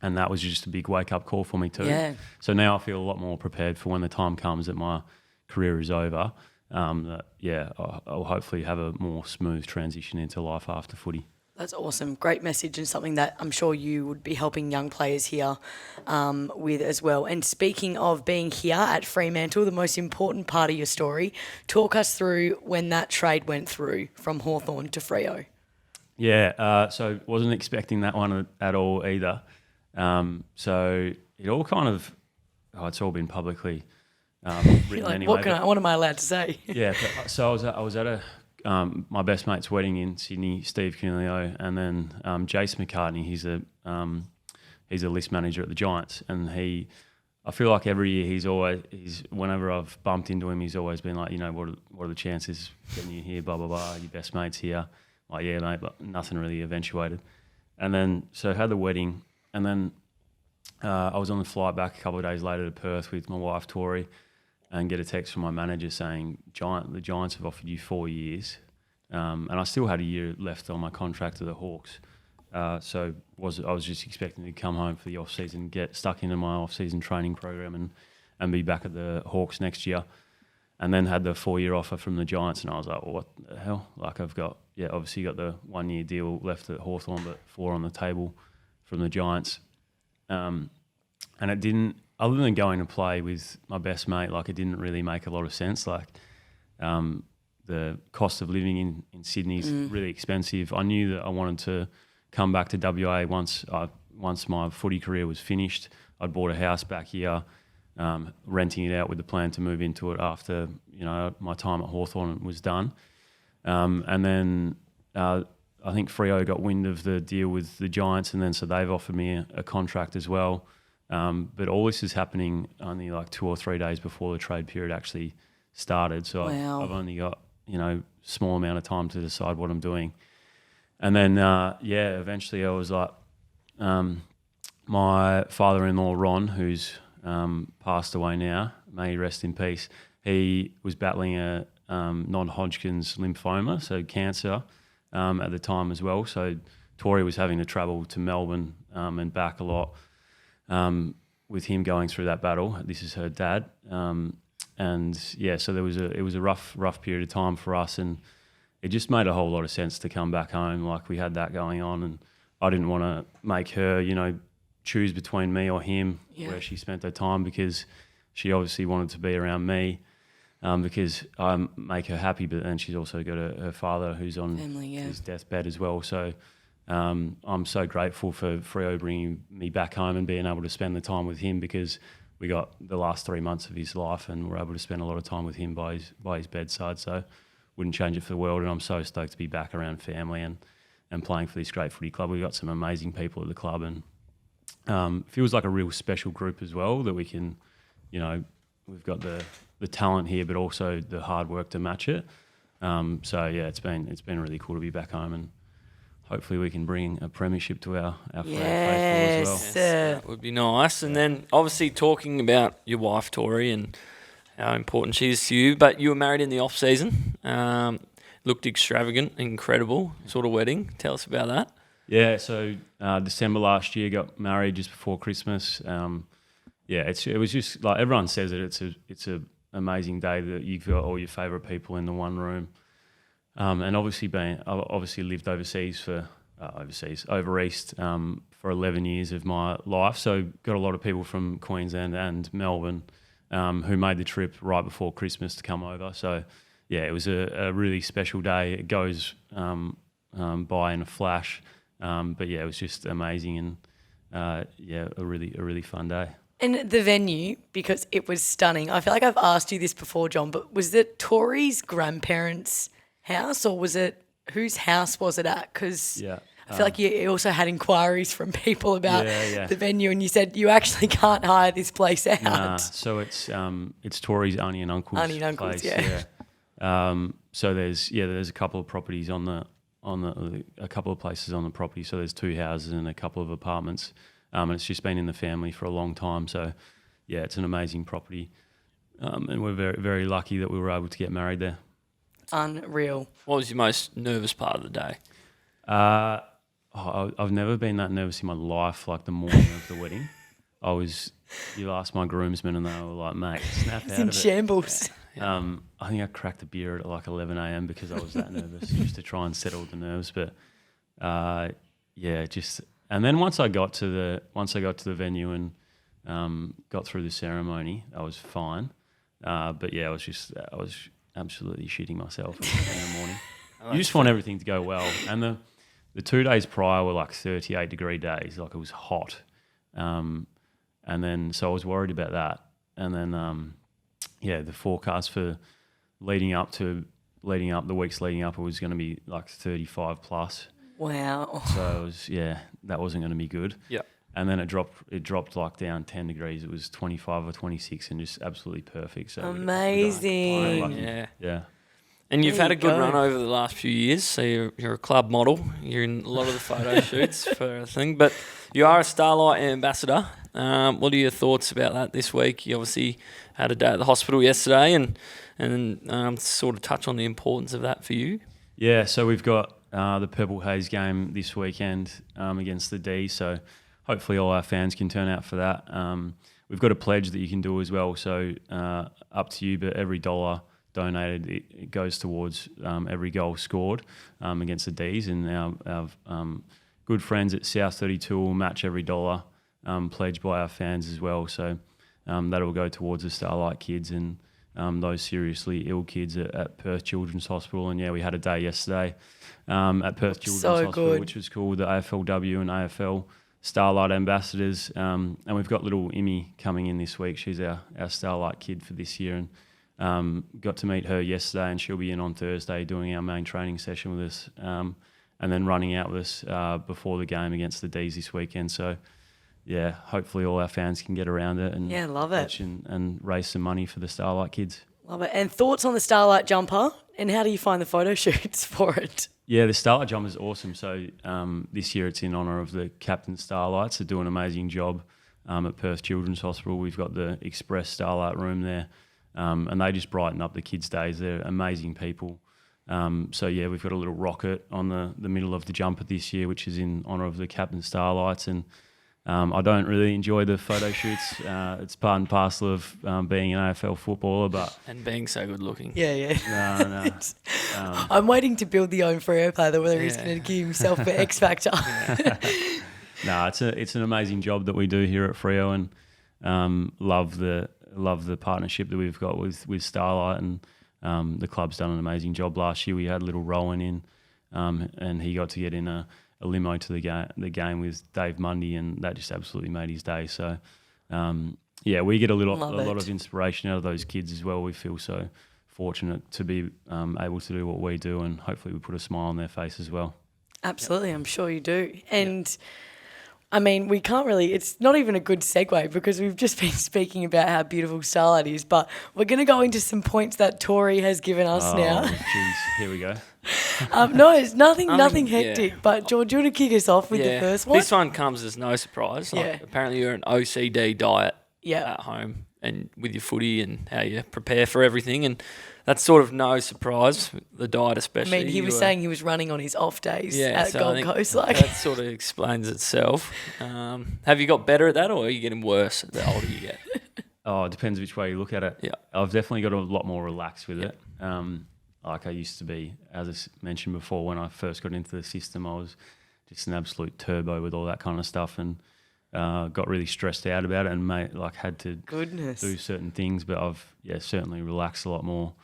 and that was just a big wake up call for me too. Yeah. So now I feel a lot more prepared for when the time comes that my career is over. I'll hopefully have a more smooth transition into life after footy. That's awesome. Great message, and something that I'm sure you would be helping young players here with as well. And speaking of being here at Fremantle, the most important part of your story, talk us through when that trade went through from Hawthorn to Freo. Yeah, so wasn't expecting that one at all either. So it all kind of, it's all been publicly written Like, anyway. what am I allowed to say? Yeah, so I was at my best mate's wedding in Sydney, Steve Cunilio, and then Jason McCartney. He's a list manager at the Giants, and I feel like every year whenever I've bumped into him, he's always been like, what are the chances getting you here? Blah blah blah. Your best mate's here. Like, yeah, mate, but nothing really eventuated. And then so I had the wedding, and then I was on the flight back a couple of days later to Perth with my wife Tori, and get a text from my manager saying, the Giants have offered you 4 years. And I still had a year left on my contract to the Hawks. So I was just expecting to come home for the off-season, get stuck into my off-season training program and be back at the Hawks next year. And then had the 4-year offer from the Giants, and I was like, well, what the hell? Like, obviously got the 1-year deal left at Hawthorn, but 4 on the table from the Giants. And it didn't, other than going to play with my best mate, like, it didn't really make a lot of sense. Like, the cost of living in Sydney is really expensive. I knew that I wanted to come back to WA once my footy career was finished. I'd bought a house back here, renting it out with the plan to move into it after my time at Hawthorn was done. And then I think Freo got wind of the deal with the Giants, and then so they've offered me a contract as well. But all this is happening only like 2 or 3 days before the trade period actually started. So Wow. I've only got small amount of time to decide what I'm doing. And then eventually I was like, my father-in-law Ron, who's passed away now, may he rest in peace. He was battling a non-Hodgkin's lymphoma, so cancer, at the time as well. So Tori was having to travel to Melbourne and back a lot with him going through that battle. This is her dad, so it was a rough period of time for us, and it just made a whole lot of sense to come back home. Like, we had that going on, and I didn't want to make her, choose between me or him where she spent her time, because she obviously wanted to be around me because I make her happy, but then she's also got her father who's on his deathbed as well. So I'm so grateful for Freo bringing me back home and being able to spend the time with him, because we got the last 3 months of his life and we're able to spend a lot of time with him by his bedside. So wouldn't change it for the world, and I'm so stoked to be back around family and playing for this great footy club. We've got some amazing people at the club, and feels like a real special group as well, that we can, we've got the talent here, but also the hard work to match it. It's been really cool to be back home, and hopefully we can bring a premiership to our faithful as well. Yes, that would be nice. And then obviously talking about your wife Tori and how important she is to you, but you were married in the off season. Looked extravagant, incredible sort of wedding. Tell us about that. Yeah, so December last year, got married just before Christmas. It was just like everyone says it. It's a amazing day that you've got all your favourite people in the one room. And I've obviously lived over east for 11 years of my life. So got a lot of people from Queensland and Melbourne who made the trip right before Christmas to come over. So yeah, it was a really special day. It goes by in a flash. It was just amazing, and a really fun day. And the venue, because it was stunning. I feel like I've asked you this before, John, but was it Tori's grandparents' house, or was it, whose house was it at? Because I feel like you also had inquiries from people about the venue, and you said you actually can't hire this place out. Nah, so it's Tori's auntie and uncle's place. Yeah. So there's a couple of properties a couple of places on the property. So there's 2 houses and a couple of apartments. And it's just been in the family for a long time. So, yeah, it's an amazing property. And we're very, very lucky that we were able to get married there. Unreal. What was your most nervous part of the day? I've never been that nervous in my life, like the morning of the wedding. You asked my groomsmen and they were like, mate, snap out of it. It's in shambles. I think I cracked a beer at like 11 a.m. because I was that nervous, just to try and settle the nerves. But and then once I got to the venue and got through the ceremony, I was fine. But yeah, I was absolutely shitting myself in the morning. You just want everything to go well, and the 2 days prior were like 38-degree days, like it was hot. And then so I was worried about that, and then the forecast for leading up, the weeks leading up, it was going to be like 35 plus. Wow. So it was, that wasn't going to be good. Yeah. And then it dropped like down 10 degrees. It was 25 or 26 and just absolutely perfect. So amazing. Yeah. And you've There had a you good go. run over the last few years. So you're a club model. You're in a lot of the photo shoots for a thing. But you are a Starlight ambassador. What are your thoughts about that this week? You obviously had a day at the hospital yesterday, and sort of touch on the importance of that for you. Yeah, so we've got the Purple Haze game this weekend against the D. So hopefully all our fans can turn out for that. We've got a pledge that you can do as well. So up to you, but every dollar donated, it goes towards every goal scored against the Ds. And our good friends at South 32 will match every dollar pledged by our fans as well. So that'll go towards the Starlight kids and those seriously ill kids at Perth Children's Hospital. And we had a day yesterday at Perth Children's Hospital, which was cool. The AFLW and AFL Starlight ambassadors. And we've got little Immy coming in this week. She's our Starlight kid for this year. And got to meet her yesterday, and she'll be in on Thursday doing our main training session with us, and then running out with us before the game against the Ds this weekend. So, yeah, hopefully all our fans can get around it and love it, watch and raise some money for the Starlight kids. Love it. And thoughts on the Starlight jumper, and how do you find the photo shoots for it? Yeah, the Starlight jumper is awesome. So this year it's in honour of the Captain Starlights. They do an amazing job at Perth Children's Hospital. We've got the Express Starlight room there. And they just brighten up the kids' days. They're amazing people. We've got a little rocket on the middle of the jumper this year, which is in honour of the Captain Starlights. And I don't really enjoy the photo shoots. It's part and parcel of being an AFL footballer, and being so good looking. Yeah. No. I'm waiting to build the own Freo player, whether he's going to give himself the X factor. No, it's an amazing job that we do here at Freo, and love the partnership that we've got with Starlight, and the club's done an amazing job. Last year we had little Rowan in, and he got to get in a limo to the game with Dave Mundy, and that just absolutely made his day. So we get a lot of inspiration out of those kids as well. We feel so fortunate to be able to do what we do, and hopefully we put a smile on their face as well. Absolutely, I'm sure you do. And I mean, we can't really, it's not even a good segue because we've just been speaking about how beautiful Starlight is, but we're going to go into some points that Tori has given us now. Oh, jeez, here we go. No, it's nothing hectic, but George, you want to kick us off with the first one? This one comes as no surprise. Apparently you're an OCD diet at home and with your footy and how you prepare for everything, and that's sort of no surprise, the diet especially. I mean, he was saying he was running on his off days at so Gold Coast. That sort of explains itself. Have you got better at that, or are you getting worse the older you get? Oh, it depends which way you look at it. Yeah. I've definitely got a lot more relaxed with it. Like I used to be, as I mentioned before, when I first got into the system, I was just an absolute turbo with all that kind of stuff, and got really stressed out about it, and had to do certain things. But I've certainly relaxed a lot more.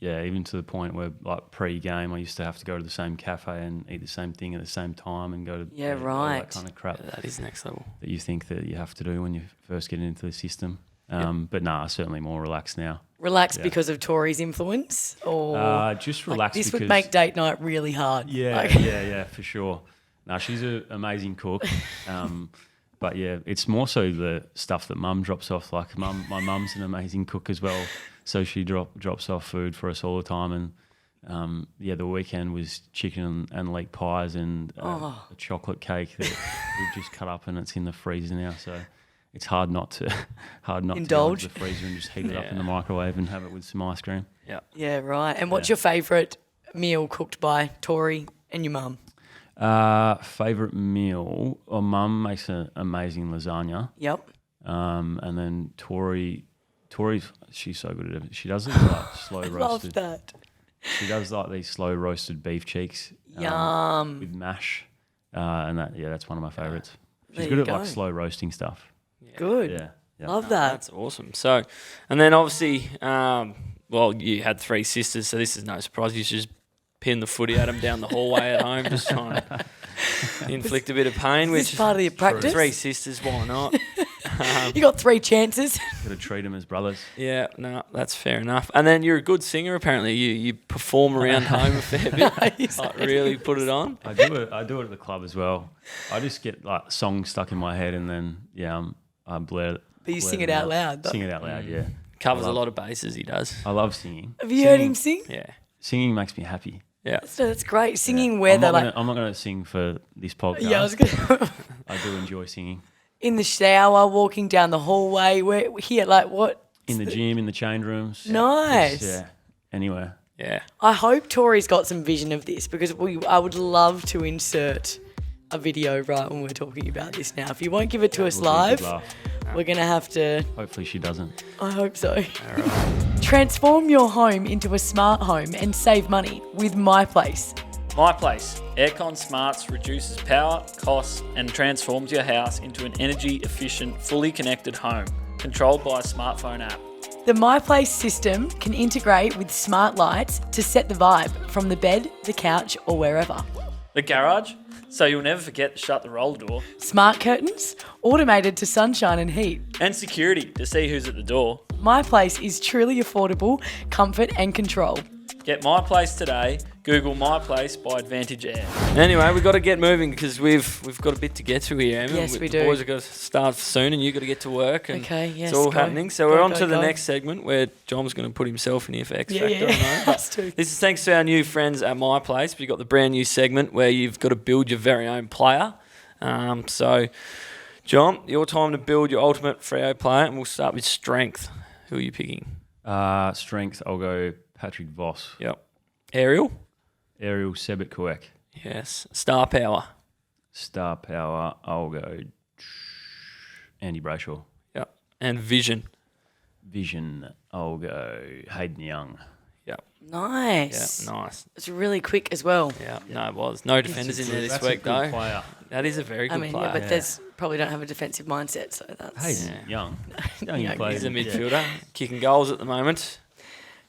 Even to the point where, like, pre-game, I used to have to go to the same cafe and eat the same thing at the same time and go to all that kind of crap. That is next level. That you think that you have to do when you first get into the system. But certainly more relaxed now. Relaxed because of Tori's influence, or just relaxed. This because would make date night really hard. Yeah, for sure. No, she's an amazing cook. But it's more so the stuff that Mum drops off. Like my mum's an amazing cook as well, so she drops off food for us all the time. And the weekend was chicken and leek pies and a chocolate cake that we've just cut up, and it's in the freezer now. So it's hard not to Indulge. go to the freezer and just heat it up in the microwave and have it with some ice cream. Yeah, right. And what's your favourite meal cooked by Tori and your mum? Favourite meal? Mum makes an amazing lasagna. Yep. And then Tori she's so good at it. She does it like slow Love roasted. that. She does like these slow roasted beef cheeks. Yum. With mash. And that's one of my favourites. She's There good you at like go. slow roasting stuff. Good. Yeah. Love that. That's awesome. So, and then obviously, you had 3 sisters, so this is no surprise. You should just pin the footy at them down the hallway at home, just trying to inflict a bit of pain. Is Which this part of your practice? 3 sisters, why not? You got 3 chances. Got to treat them as brothers. Yeah, no, that's fair enough. And then you're a good singer, apparently. You perform around home a fair bit. Like, really put it on. I do it at the club as well. I just get like songs stuck in my head and then I blur. But you sing it out loud, though. Sing it out loud, yeah. Covers a lot of bases, he does. I love singing. Have you heard him sing? Yeah. Singing makes me happy. Yeah. So that's great. Singing where I'm they're not like, gonna sing for this podcast. yeah, I was gonna I do enjoy singing. in the shower, walking down the hallway. We're here, like what? In the gym, in the change rooms. Nice. Just, anywhere. Yeah. I hope Tori's got some vision of this because I would love to insert a video right when we're talking about this now. If you won't give it to us Would be a good live, laugh. we're going to have to. Hopefully she doesn't. I hope so. Transform your home into a smart home and save money with MyPlace. MyPlace. Aircon Smarts reduces power, costs, and transforms your house into an energy-efficient, fully connected home, controlled by a smartphone app. The MyPlace system can integrate with smart lights to set the vibe from the bed, the couch, or wherever. The garage, so you'll never forget to shut the roller door. Smart curtains, automated to sunshine and heat. And security, to see who's at the door. MyPlace is truly affordable, comfort and control. Get MyPlace today. Google MyPlace by Advantage Air. Anyway, we've got to get moving because we've got a bit to get to here, Emma. Yes, we The do. boys have got to start soon and you've got to get to work. And Okay, yes, it's all go. happening. So Go, we're on go, to the go. next segment where John's going to put himself in here for X Yeah, Factor. yeah. I know, Us but too. this is thanks to our new friends at MyPlace. We've got the brand new segment where you've got to build your very own player. So, John, your time to build your ultimate Freo player, and we'll start with strength. Who are you picking? Strength, I'll go Patrick Voss. Yep. Ariel? Ariel Sebit-Kuek. Yes. Star power? Star power, I'll go Andy Brayshaw. Yep. And vision? Vision, I'll go Hayden Young. Yep. Nice. Yeah, nice. It's really quick as well. Yeah, no, it was. No defenders in there this That's week, a good though. player. That is a very good I mean, player. yeah, but there's probably don't have a defensive mindset, so that's. Hayden Young. Young Young player. He's a midfielder, kicking goals at the moment.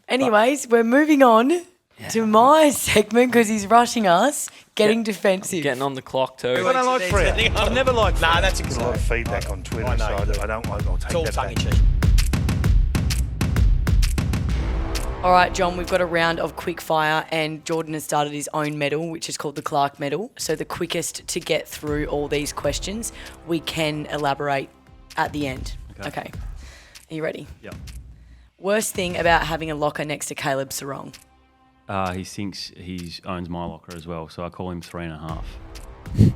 Anyways, we're moving on to my segment because he's rushing us, getting defensive. Getting on the clock, too. I don't like Freo. I've never liked Freo. Nah, that's a There's a lot of feedback on Twitter, so I don't. I'll take It's all that tongue in back. cheek. All right, John, we've got a round of quick fire, and Jordan has started his own medal, which is called the Clark Medal. So the quickest to get through all these questions, we can elaborate at the end. Okay. Are you ready? Yeah. Worst thing about having a locker next to Caleb Sarong? He thinks he owns my locker as well, so I call him 3.5.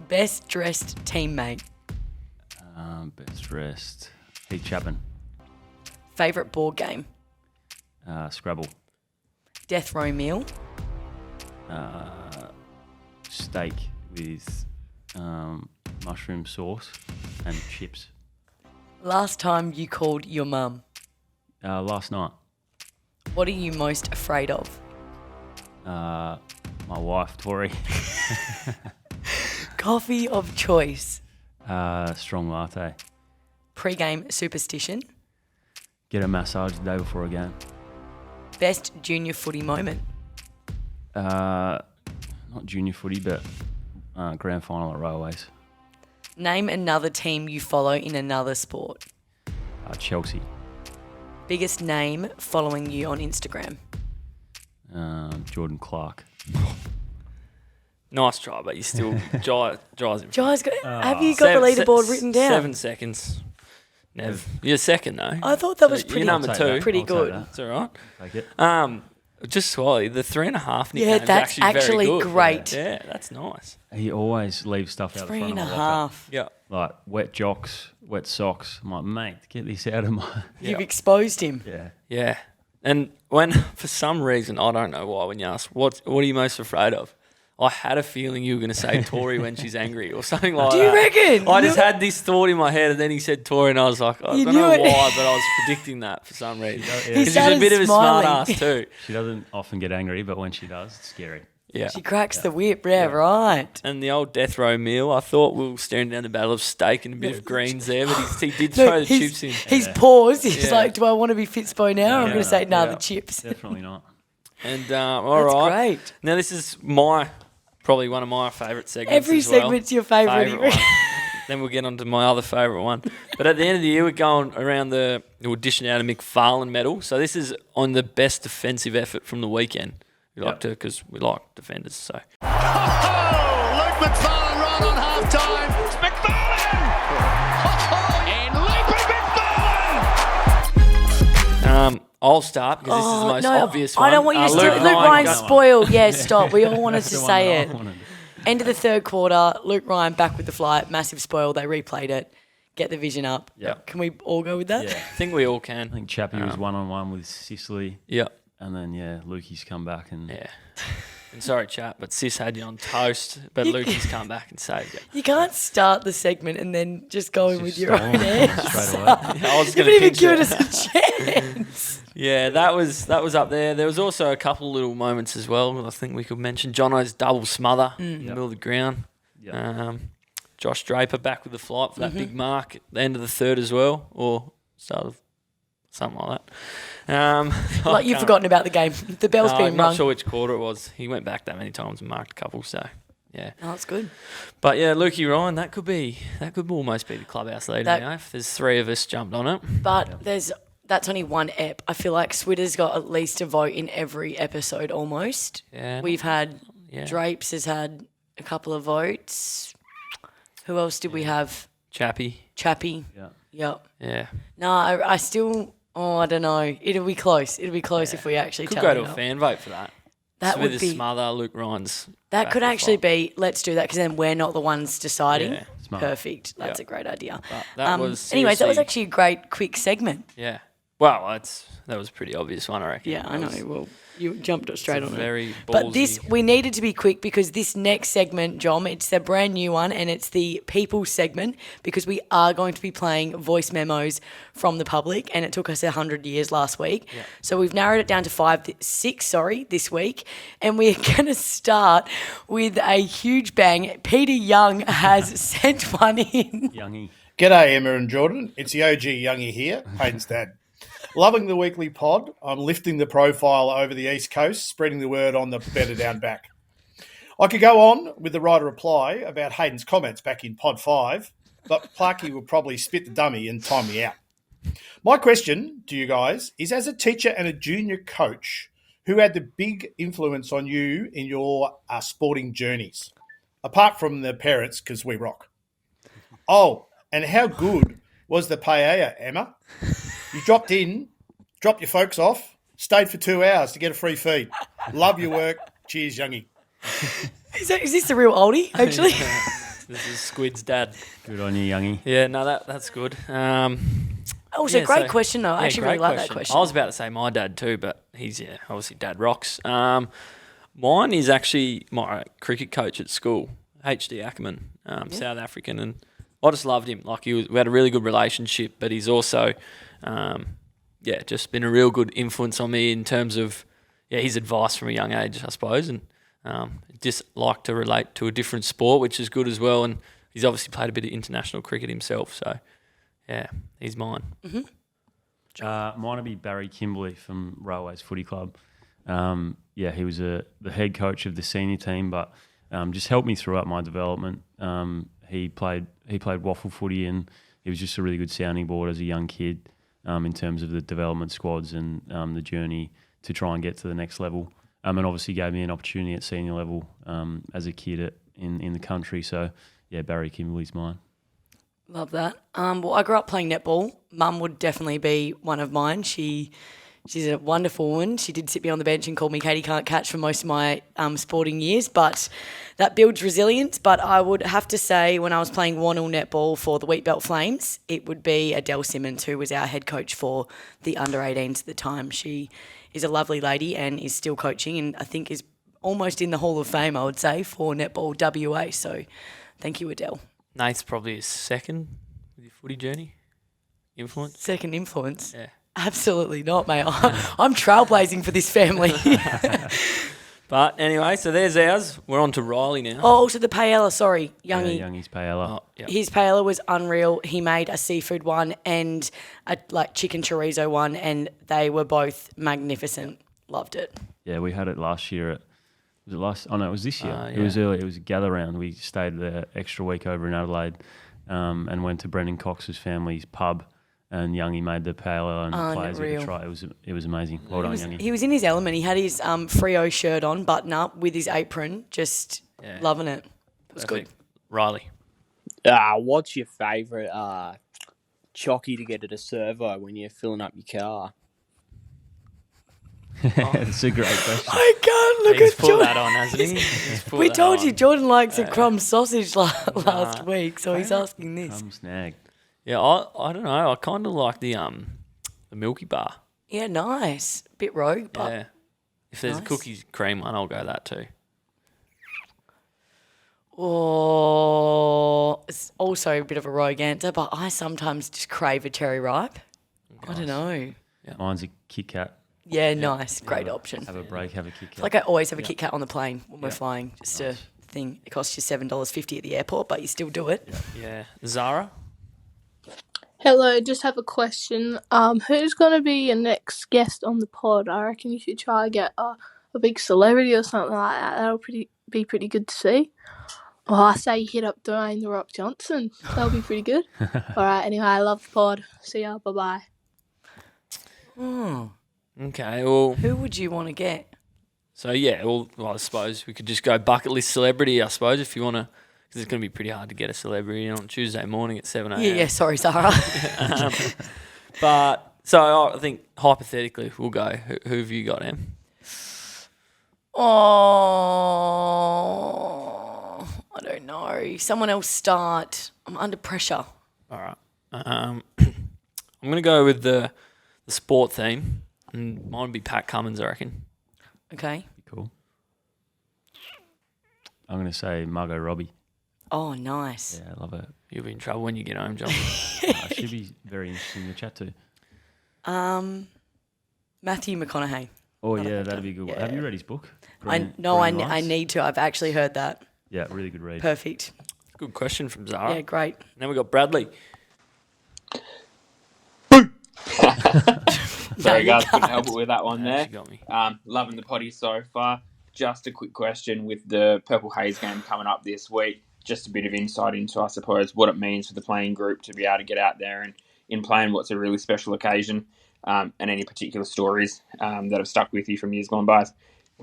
Best dressed teammate? Best dressed, Heath Chapman. Favourite board game? Scrabble. Death row meal? Steak with mushroom sauce and chips. Last time you called your mum? Last night. What are you most afraid of? My wife, Tori. Coffee of choice? Strong latte. Pre-game superstition? Get a massage the day before a game. Best junior footy moment? Not junior footy, but grand final at Railways. Name another team you follow in another sport. Chelsea. Biggest name following you on Instagram. Jordan Clark. Nice try, but you still drives him. Guys, have you got the leaderboard written down? 7 seconds. Nev. You're second, though. I thought that was So pretty, you're number I'll take two. that. pretty I'll good. take that. It's all right. Take it. Just swallow the 3.5 nickname. Yeah, that's actually very good. great. Yeah, that's nice. He always leaves stuff out the front of my locker. 3.5. Yeah. Like wet jocks, wet socks. I'm like, mate, get this out of my... You've exposed him. Yeah. Yeah. And when, for some reason, I don't know why, when you ask, what are you most afraid of? I had a feeling you were going to say Tori when she's angry or something like that. Do you reckon? I just had this thought in my head, and then he said Tori, and I was like, I don't know why, but I was predicting that for some reason. Because she's a bit of a smart ass too. She doesn't often get angry, but when she does, it's scary. Yeah. She cracks the whip, right. And the old death row meal, I thought we were staring down the battle of steak and a bit of greens there, but he did throw the chips in. He's paused. He's like, do I want to be Fitspo now? I'm going to say, the chips. Definitely not. And all right. Great. Now this is probably one of my favourite segments. Every as well. segment's your favourite. One. Then we'll get on to my other favourite one. But at the end of the year, we're going around we're dishing out a McFarlane medal. So this is on the best defensive effort from the weekend. We like to, because we like defenders. So. Luke McFarlane right on half time. It's McFarlane! And Luke McFarlane! I'll start because this is the most obvious one. I don't want you to do it. Luke Ryan spoiled. Yeah, stop. We all wanted to say it. End of the third quarter, Luke Ryan back with the flight. Massive spoil. They replayed it. Get the vision up. Yeah. Can we all go with that? Yeah, I think we all can. I think Chappie was one-on-one with Sicily. Yeah. And then, Lukey's come back and... Yeah. And sorry, chat, but Sis had you on toast, but Lukey's come back and saved you. You can't start the segment and then just go in with your own answer. Straight away. I was You going haven't to even pinch given it. us a chance. Yeah, that was up there. There was also a couple little moments as well. I think we could mention Jono's double smother in the middle of the ground. Yep. Josh Draper back with the flight for that big mark at the end of the third as well, or start of something like that. Like you've forgotten about the game. The bell's been I'm not rung. sure which quarter it was. He went back that many times and marked a couple, so yeah. Oh, that's good. But yeah, Lukey Ryan, that could almost be the clubhouse leader That- now if there's three of us jumped on it. But that's only one ep. I feel like Switter's got at least a vote in every episode almost. Yeah. We've had Drapes has had a couple of votes. Who else did we have? Chappie. Yeah. Yep. Yeah. No, I still. Oh, I don't know. It'll be close. It'll be close if we actually Could tally go it to a up. fan vote for that. That would Smithers, be. Smother, Luke Ryan's. That back could in the actually fight. be. Let's do that because then we're not the ones deciding. Yeah. Smart. Perfect. That's Yeah. a great idea. But that was anyways, that was seriously- actually a great quick segment. Yeah. Well, that was a pretty obvious one, I reckon. Yeah, I know. That was- Well, you jumped straight it's on a it. very But this, ballsy- we needed to be quick because this next segment, John, it's a brand new one and it's the people segment because we are going to be playing voice memos from the public and it took us 100 years last week. Yeah. So we've narrowed it down to six, this week. And we're going to start with a huge bang. Peter Young has sent one in. Youngy. G'day, Emma and Jordan. It's the OG Youngy here, Hayden's dad. Loving the weekly pod. I'm lifting the profile over the East Coast, spreading the word on the better down back. I could go on with the writer reply about Hayden's comments back in Pod 5, but Clarky will probably spit the dummy and time me out. My question to you guys is, as a teacher and a junior coach, who had the big influence on you in your sporting journeys? Apart from the parents, because we rock. Oh, and how good was the paella, Emma? You dropped your folks off, stayed for 2 hours to get a free feed. Love your work. Cheers, Youngy. Is this the real oldie, actually? This is Squid's dad. Good on you, Youngy. Yeah, no, that's good. Also, Yeah, great so- question, though. I yeah, actually great really like that question. I was about to say my dad too, but he's, obviously dad rocks. Mine is actually my cricket coach at school, HD Ackerman, South African, and I just loved him. Like we had a really good relationship, but he's also, just been a real good influence on me in terms of, his advice from a young age, I suppose, and just like to relate to a different sport, which is good as well. And he's obviously played a bit of international cricket himself, so yeah, he's mine. Mine would be Barry Kimberley from Railways Footy Club. He was the head coach of the senior team, but just helped me throughout my development. He played waffle footy, and he was just a really good sounding board as a young kid in terms of the development squads and the journey to try and get to the next level. And obviously gave me an opportunity at senior level as a kid in the country. So, Barry Kimberley's mine. Love that. Well, I grew up playing netball. Mum would definitely be one of mine. She's a wonderful woman. She did sit me on the bench and call me Katie Can't Catch for most of my sporting years, but that builds resilience. But I would have to say when I was playing Wannell netball for the Wheatbelt Flames, it would be Adele Simmons, who was our head coach for the under-18s at the time. She is a lovely lady and is still coaching and I think is almost in the Hall of Fame, I would say, for netball WA. So thank you, Adele. Nate's probably his second with your footy journey. Influence? Second influence? Yeah. Absolutely not, mate. I'm trailblazing for this family. But anyway, so there's ours. We're on to Riley now. Oh, also the paella, sorry, Youngy. Youngy's paella. Oh, yeah. His paella was unreal. He made a seafood one and a chicken chorizo one, and they were both magnificent. Loved it. Yeah, we had it last year at. Was it last? Oh no, it was this year. Yeah. It was early. It was a gather round. We stayed the extra week over in Adelaide, and went to Brendan Cox's family's pub. And Youngy made the paella and the players Unreal. could try. It was amazing. Well done, Youngy. He was in his element. He had his Frio shirt on, button up with his apron, just loving it. It was good. Riley. What's your favourite chocky to get at a servo when you're filling up your car? It's a great question. I can't look He's at put Jordan. that on, hasn't he? He's put We that told on. you Jordan likes a crumb sausage last week, so he's asking this. Snag. Yeah, I don't know. I kind of like the Milky Bar. Yeah, nice. Bit rogue, but Yeah. If there's Nice. a cookies cream one, I'll go that too. it's also a bit of a rogue answer, but I sometimes just crave a cherry ripe. I don't know. Mine's a Kit Kat. Yeah, nice. Great option. Have a break. Have a Kit Kat. Like I always have a Kit Kat on the plane when we're flying. Just a thing. It costs you $7.50 at the airport, but you still do it. Yeah. Zara? Hello, just have a question. Who's going to be your next guest on the pod? I reckon you should try to get a big celebrity or something like that. That'll be pretty good to see. Oh, I say you hit up Dwayne The Rock Johnson. That'll be pretty good. All right, anyway, I love the pod. See ya, bye-bye. Okay, well, Who would you want to get? so yeah, well, I suppose we could just go bucket list celebrity, I suppose, if you want to, because it's going to be pretty hard to get a celebrity on Tuesday morning at 7 a.m. Yeah, sorry, Zara. But, so I think, hypothetically, we'll go. Who have you got, Em? Oh, I don't know. Someone else start. I'm under pressure. All right. I'm going to go with the sport theme, and mine would be Pat Cummins, I reckon. Okay. Cool. I'm going to say Margot Robbie. Oh, nice. Yeah, I love her. You'll be in trouble when you get home, John. She'd be very interesting to chat to. Matthew McConaughey. Oh, yeah, that'd be a good one. Have you read his book? I Green need Lights? to. I've actually heard that. Yeah, really good read. Perfect. Good question from Zara. Yeah, great. Now we've got Bradley. Sorry, guys, couldn't help it with that one Yeah, there. she got me. Loving the potty so far. Just a quick question with the Purple Haze game coming up this week. Just a bit of insight into, I suppose, what it means for the playing group to be able to get out there and in playing what's a really special occasion, and any particular stories that have stuck with you from years gone by.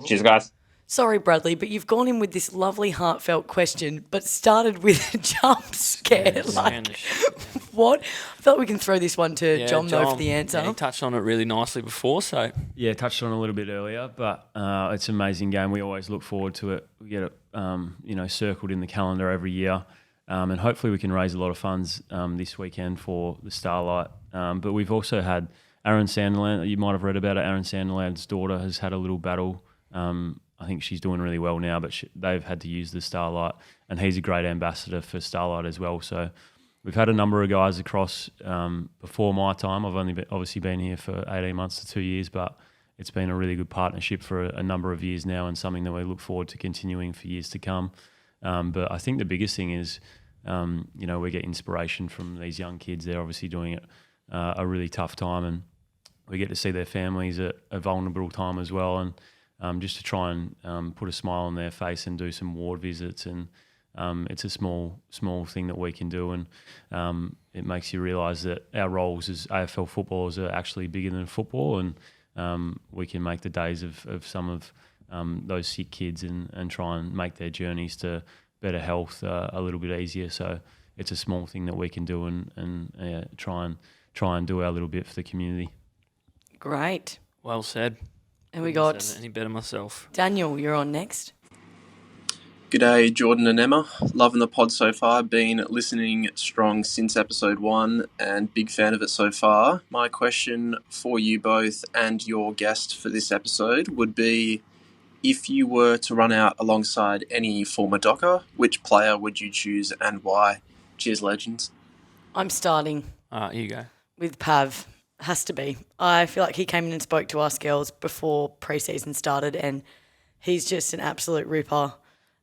Cheers, guys. Sorry, Bradley, but you've gone in with this lovely heartfelt question, but started with a jump scare. What? I thought we can throw this one to John, though, for the answer. Yeah, he touched on it really nicely before, so... Yeah, touched on it a little bit earlier, but it's an amazing game. We always look forward to it. We get it, circled in the calendar every year, and hopefully we can raise a lot of funds this weekend for the Starlight. But we've also had Aaron Sanderland. You might have read about it. Aaron Sanderland's daughter has had a little battle. I think she's doing really well now, but they've had to use the Starlight, and he's a great ambassador for Starlight as well. So we've had a number of guys across before my time. I've only obviously been here for 18 months to 2 years, but it's been a really good partnership for a number of years now, and something that we look forward to continuing for years to come. But I think the biggest thing is, we get inspiration from these young kids. They're obviously doing it a really tough time, and we get to see their families at a vulnerable time as well, and just to try and put a smile on their face and do some ward visits. And it's a small thing that we can do, and it makes you realise that our roles as AFL footballers are actually bigger than football, and we can make the days of some of those sick kids and try and make their journeys to better health a little bit easier. So it's a small thing that we can do, and try and do our little bit for the community. Great. Well said. And we Couldn't got say that any better myself. Daniel, you're on next. G'day, Jordan and Emma. Loving the pod so far. Been listening strong since episode 1 and big fan of it so far. My question for you both and your guest for this episode would be, If you were to run out alongside any former Docker, which player would you choose and why? Cheers, legends. I'm starting Here you go. with Pav. Has to be. I feel like he came in and spoke to us girls before pre-season started, and he's just an absolute ripper.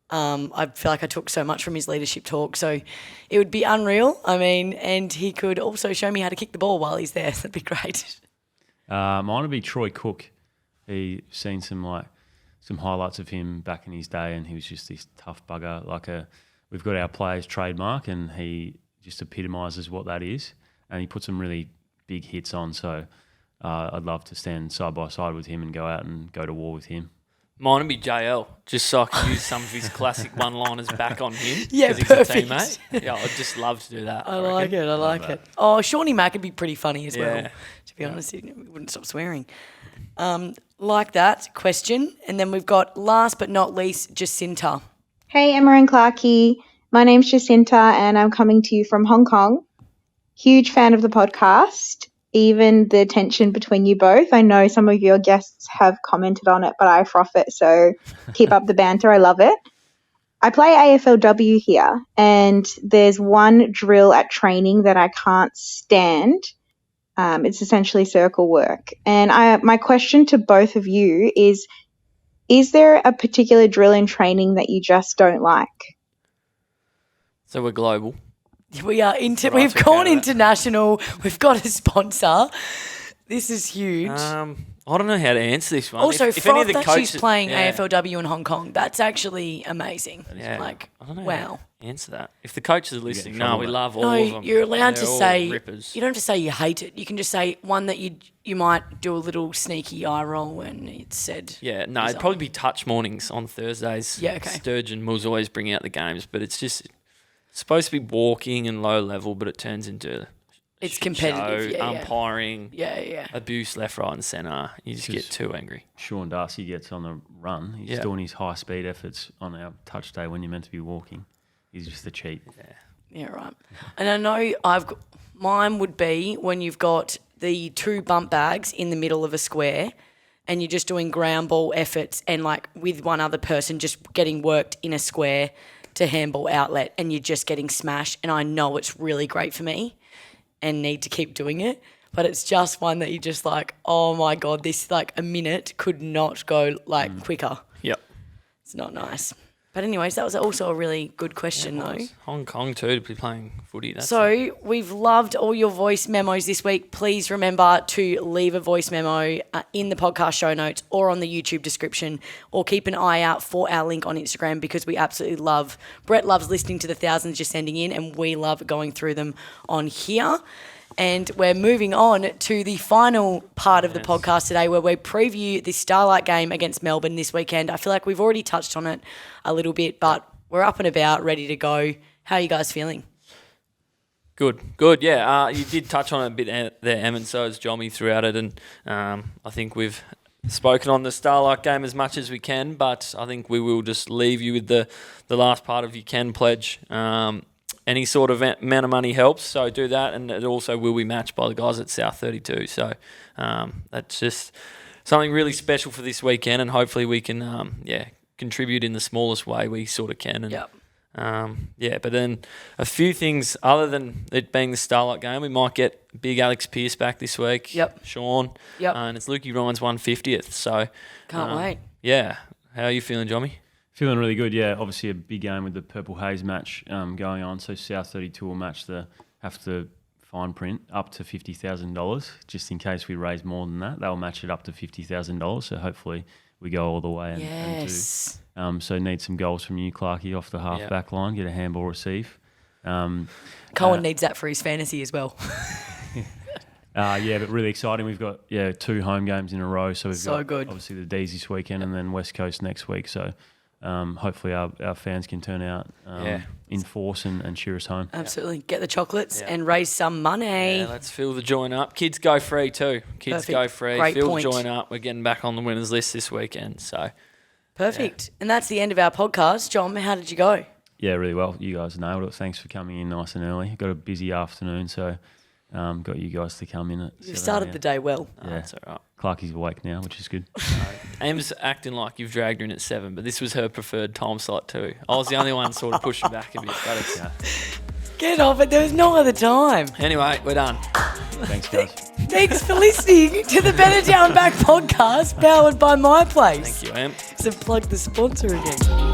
I feel like I took so much from his leadership talk, so it would be unreal. I mean, and he could also show me how to kick the ball while he's there. That'd be great. Mine would be Troy Cook. He's seen some highlights of him back in his day, and he was just this tough bugger. We've got our player's trademark, and he just epitomises what that is. And he put some really big hits on, so I'd love to stand side by side with him and go out and go to war with him. Mine would be JL, just so I could use some of his classic one-liners back on him. Yeah, because perfect. He's a teammate. Yeah, I'd just love to do that. I like it. Oh, Shawnee Mack would be pretty funny as well. Yeah. To be honest, he wouldn't stop swearing. Like that question. And then we've got, last but not least, Jacinta. Hey, Emma and Clarky. My name's Jacinta and I'm coming to you from Hong Kong. Huge fan of the podcast, even the tension between you both. I know some of your guests have commented on it, but I froth it, so keep up the banter. I love it. I play AFLW here, and there's one drill at training that I can't stand. It's essentially circle work. And my question to both of you is there a particular drill in training that you just don't like? So we're global. We are we've gone international. We've got a sponsor. This is huge. I don't know how to answer this one. Also, if any of froth the that coaches, she's playing AFLW in Hong Kong. That's actually amazing. Yeah. Like, I don't know wow. how to answer that. If the coaches are listening, trouble we with love all No, of them. you're allowed to They're all say, rippers. you don't have to say you hate it. You can just say one that you might do a little sneaky eye roll when it's said. Yeah, no, it'd probably be touch mornings on Thursdays. Yeah, okay. Sturgeon was always bringing out the games, but it's just supposed to be walking and low level, but it turns into It's competitive, show, umpiring, yeah. abuse left, right, and centre. You just get too angry. Sean Darcy gets on the run. He's doing his high speed efforts on our touch day when you're meant to be walking. He's just a cheat. Yeah, right. And I know mine would be when you've got the two bump bags in the middle of a square and you're just doing ground ball efforts and like with one other person just getting worked in a square to handball outlet and you're just getting smashed. And I know it's really great for me and need to keep doing it. But it's just one that you're just like, oh my God, this like a minute could not go like quicker. Yep. It's not nice. But anyways, that was also a really good question though. Hong Kong too to be playing footy. We've loved all your voice memos this week. Please remember to leave a voice memo in the podcast show notes or on the YouTube description, or keep an eye out for our link on Instagram because we absolutely love. Brett loves listening to the thousands you're sending in, and we love going through them on here. And we're moving on to the final part of the podcast today where we preview the Starlight game against Melbourne this weekend. I feel like we've already touched on it a little bit, but we're up and about, ready to go. How are you guys feeling? Good. Yeah, you did touch on it a bit there, Em, and so has Jommy throughout it. And I think we've spoken on the Starlight game as much as we can, but I think we will just leave you with the last part of you can pledge. Any sort of amount of money helps, so do that, and it also will be matched by the guys at South 32. So that's just something really special for this weekend, and hopefully we can contribute in the smallest way we sort of can. And, but then a few things other than it being the Starlight game, we might get big Alex Pearce back this week. Yep. Sean. Yep. And it's Lukey Ryan's 150th. So can't wait. Yeah. How are you feeling, Jommy? Feeling really good, yeah. Obviously a big game with the Purple Haze match going on. So South 32 will match have to fine print up to $50,000 just in case we raise more than that. They'll match it up to $50,000. So hopefully we go all the way and do. So need some goals from you, Clarky, off the half-back line. Get a handball receive. Cohen needs that for his fantasy as well. But really exciting. We've got 2 home games in a row. So we've got good. Obviously the D's this weekend and then West Coast next week. So hopefully our fans can turn out in force and cheer us home. Absolutely. Get the chocolates and raise some money. Yeah, let's fill the joint up. Kids go free too. Go free. Great fill point. the joint up. We're getting back on the winners list this weekend. So perfect. Yeah. And that's the end of our podcast. John, how did you go? Yeah, really well. You guys nailed it. Thanks for coming in nice and early. Got a busy afternoon, so got you guys to come in at. You started the day well. Yeah, that's all right. Clarky's awake now, which is good. Em's acting like you've dragged her in at 7, but this was her preferred time slot too. I was the only one sort of pushing back a bit. But it's, Get off it. There was no other time. Anyway, we're done. Thanks, guys. Thanks for listening to the Better Down Back podcast powered by MyPlace. Thank you, Em. So plug the sponsor again.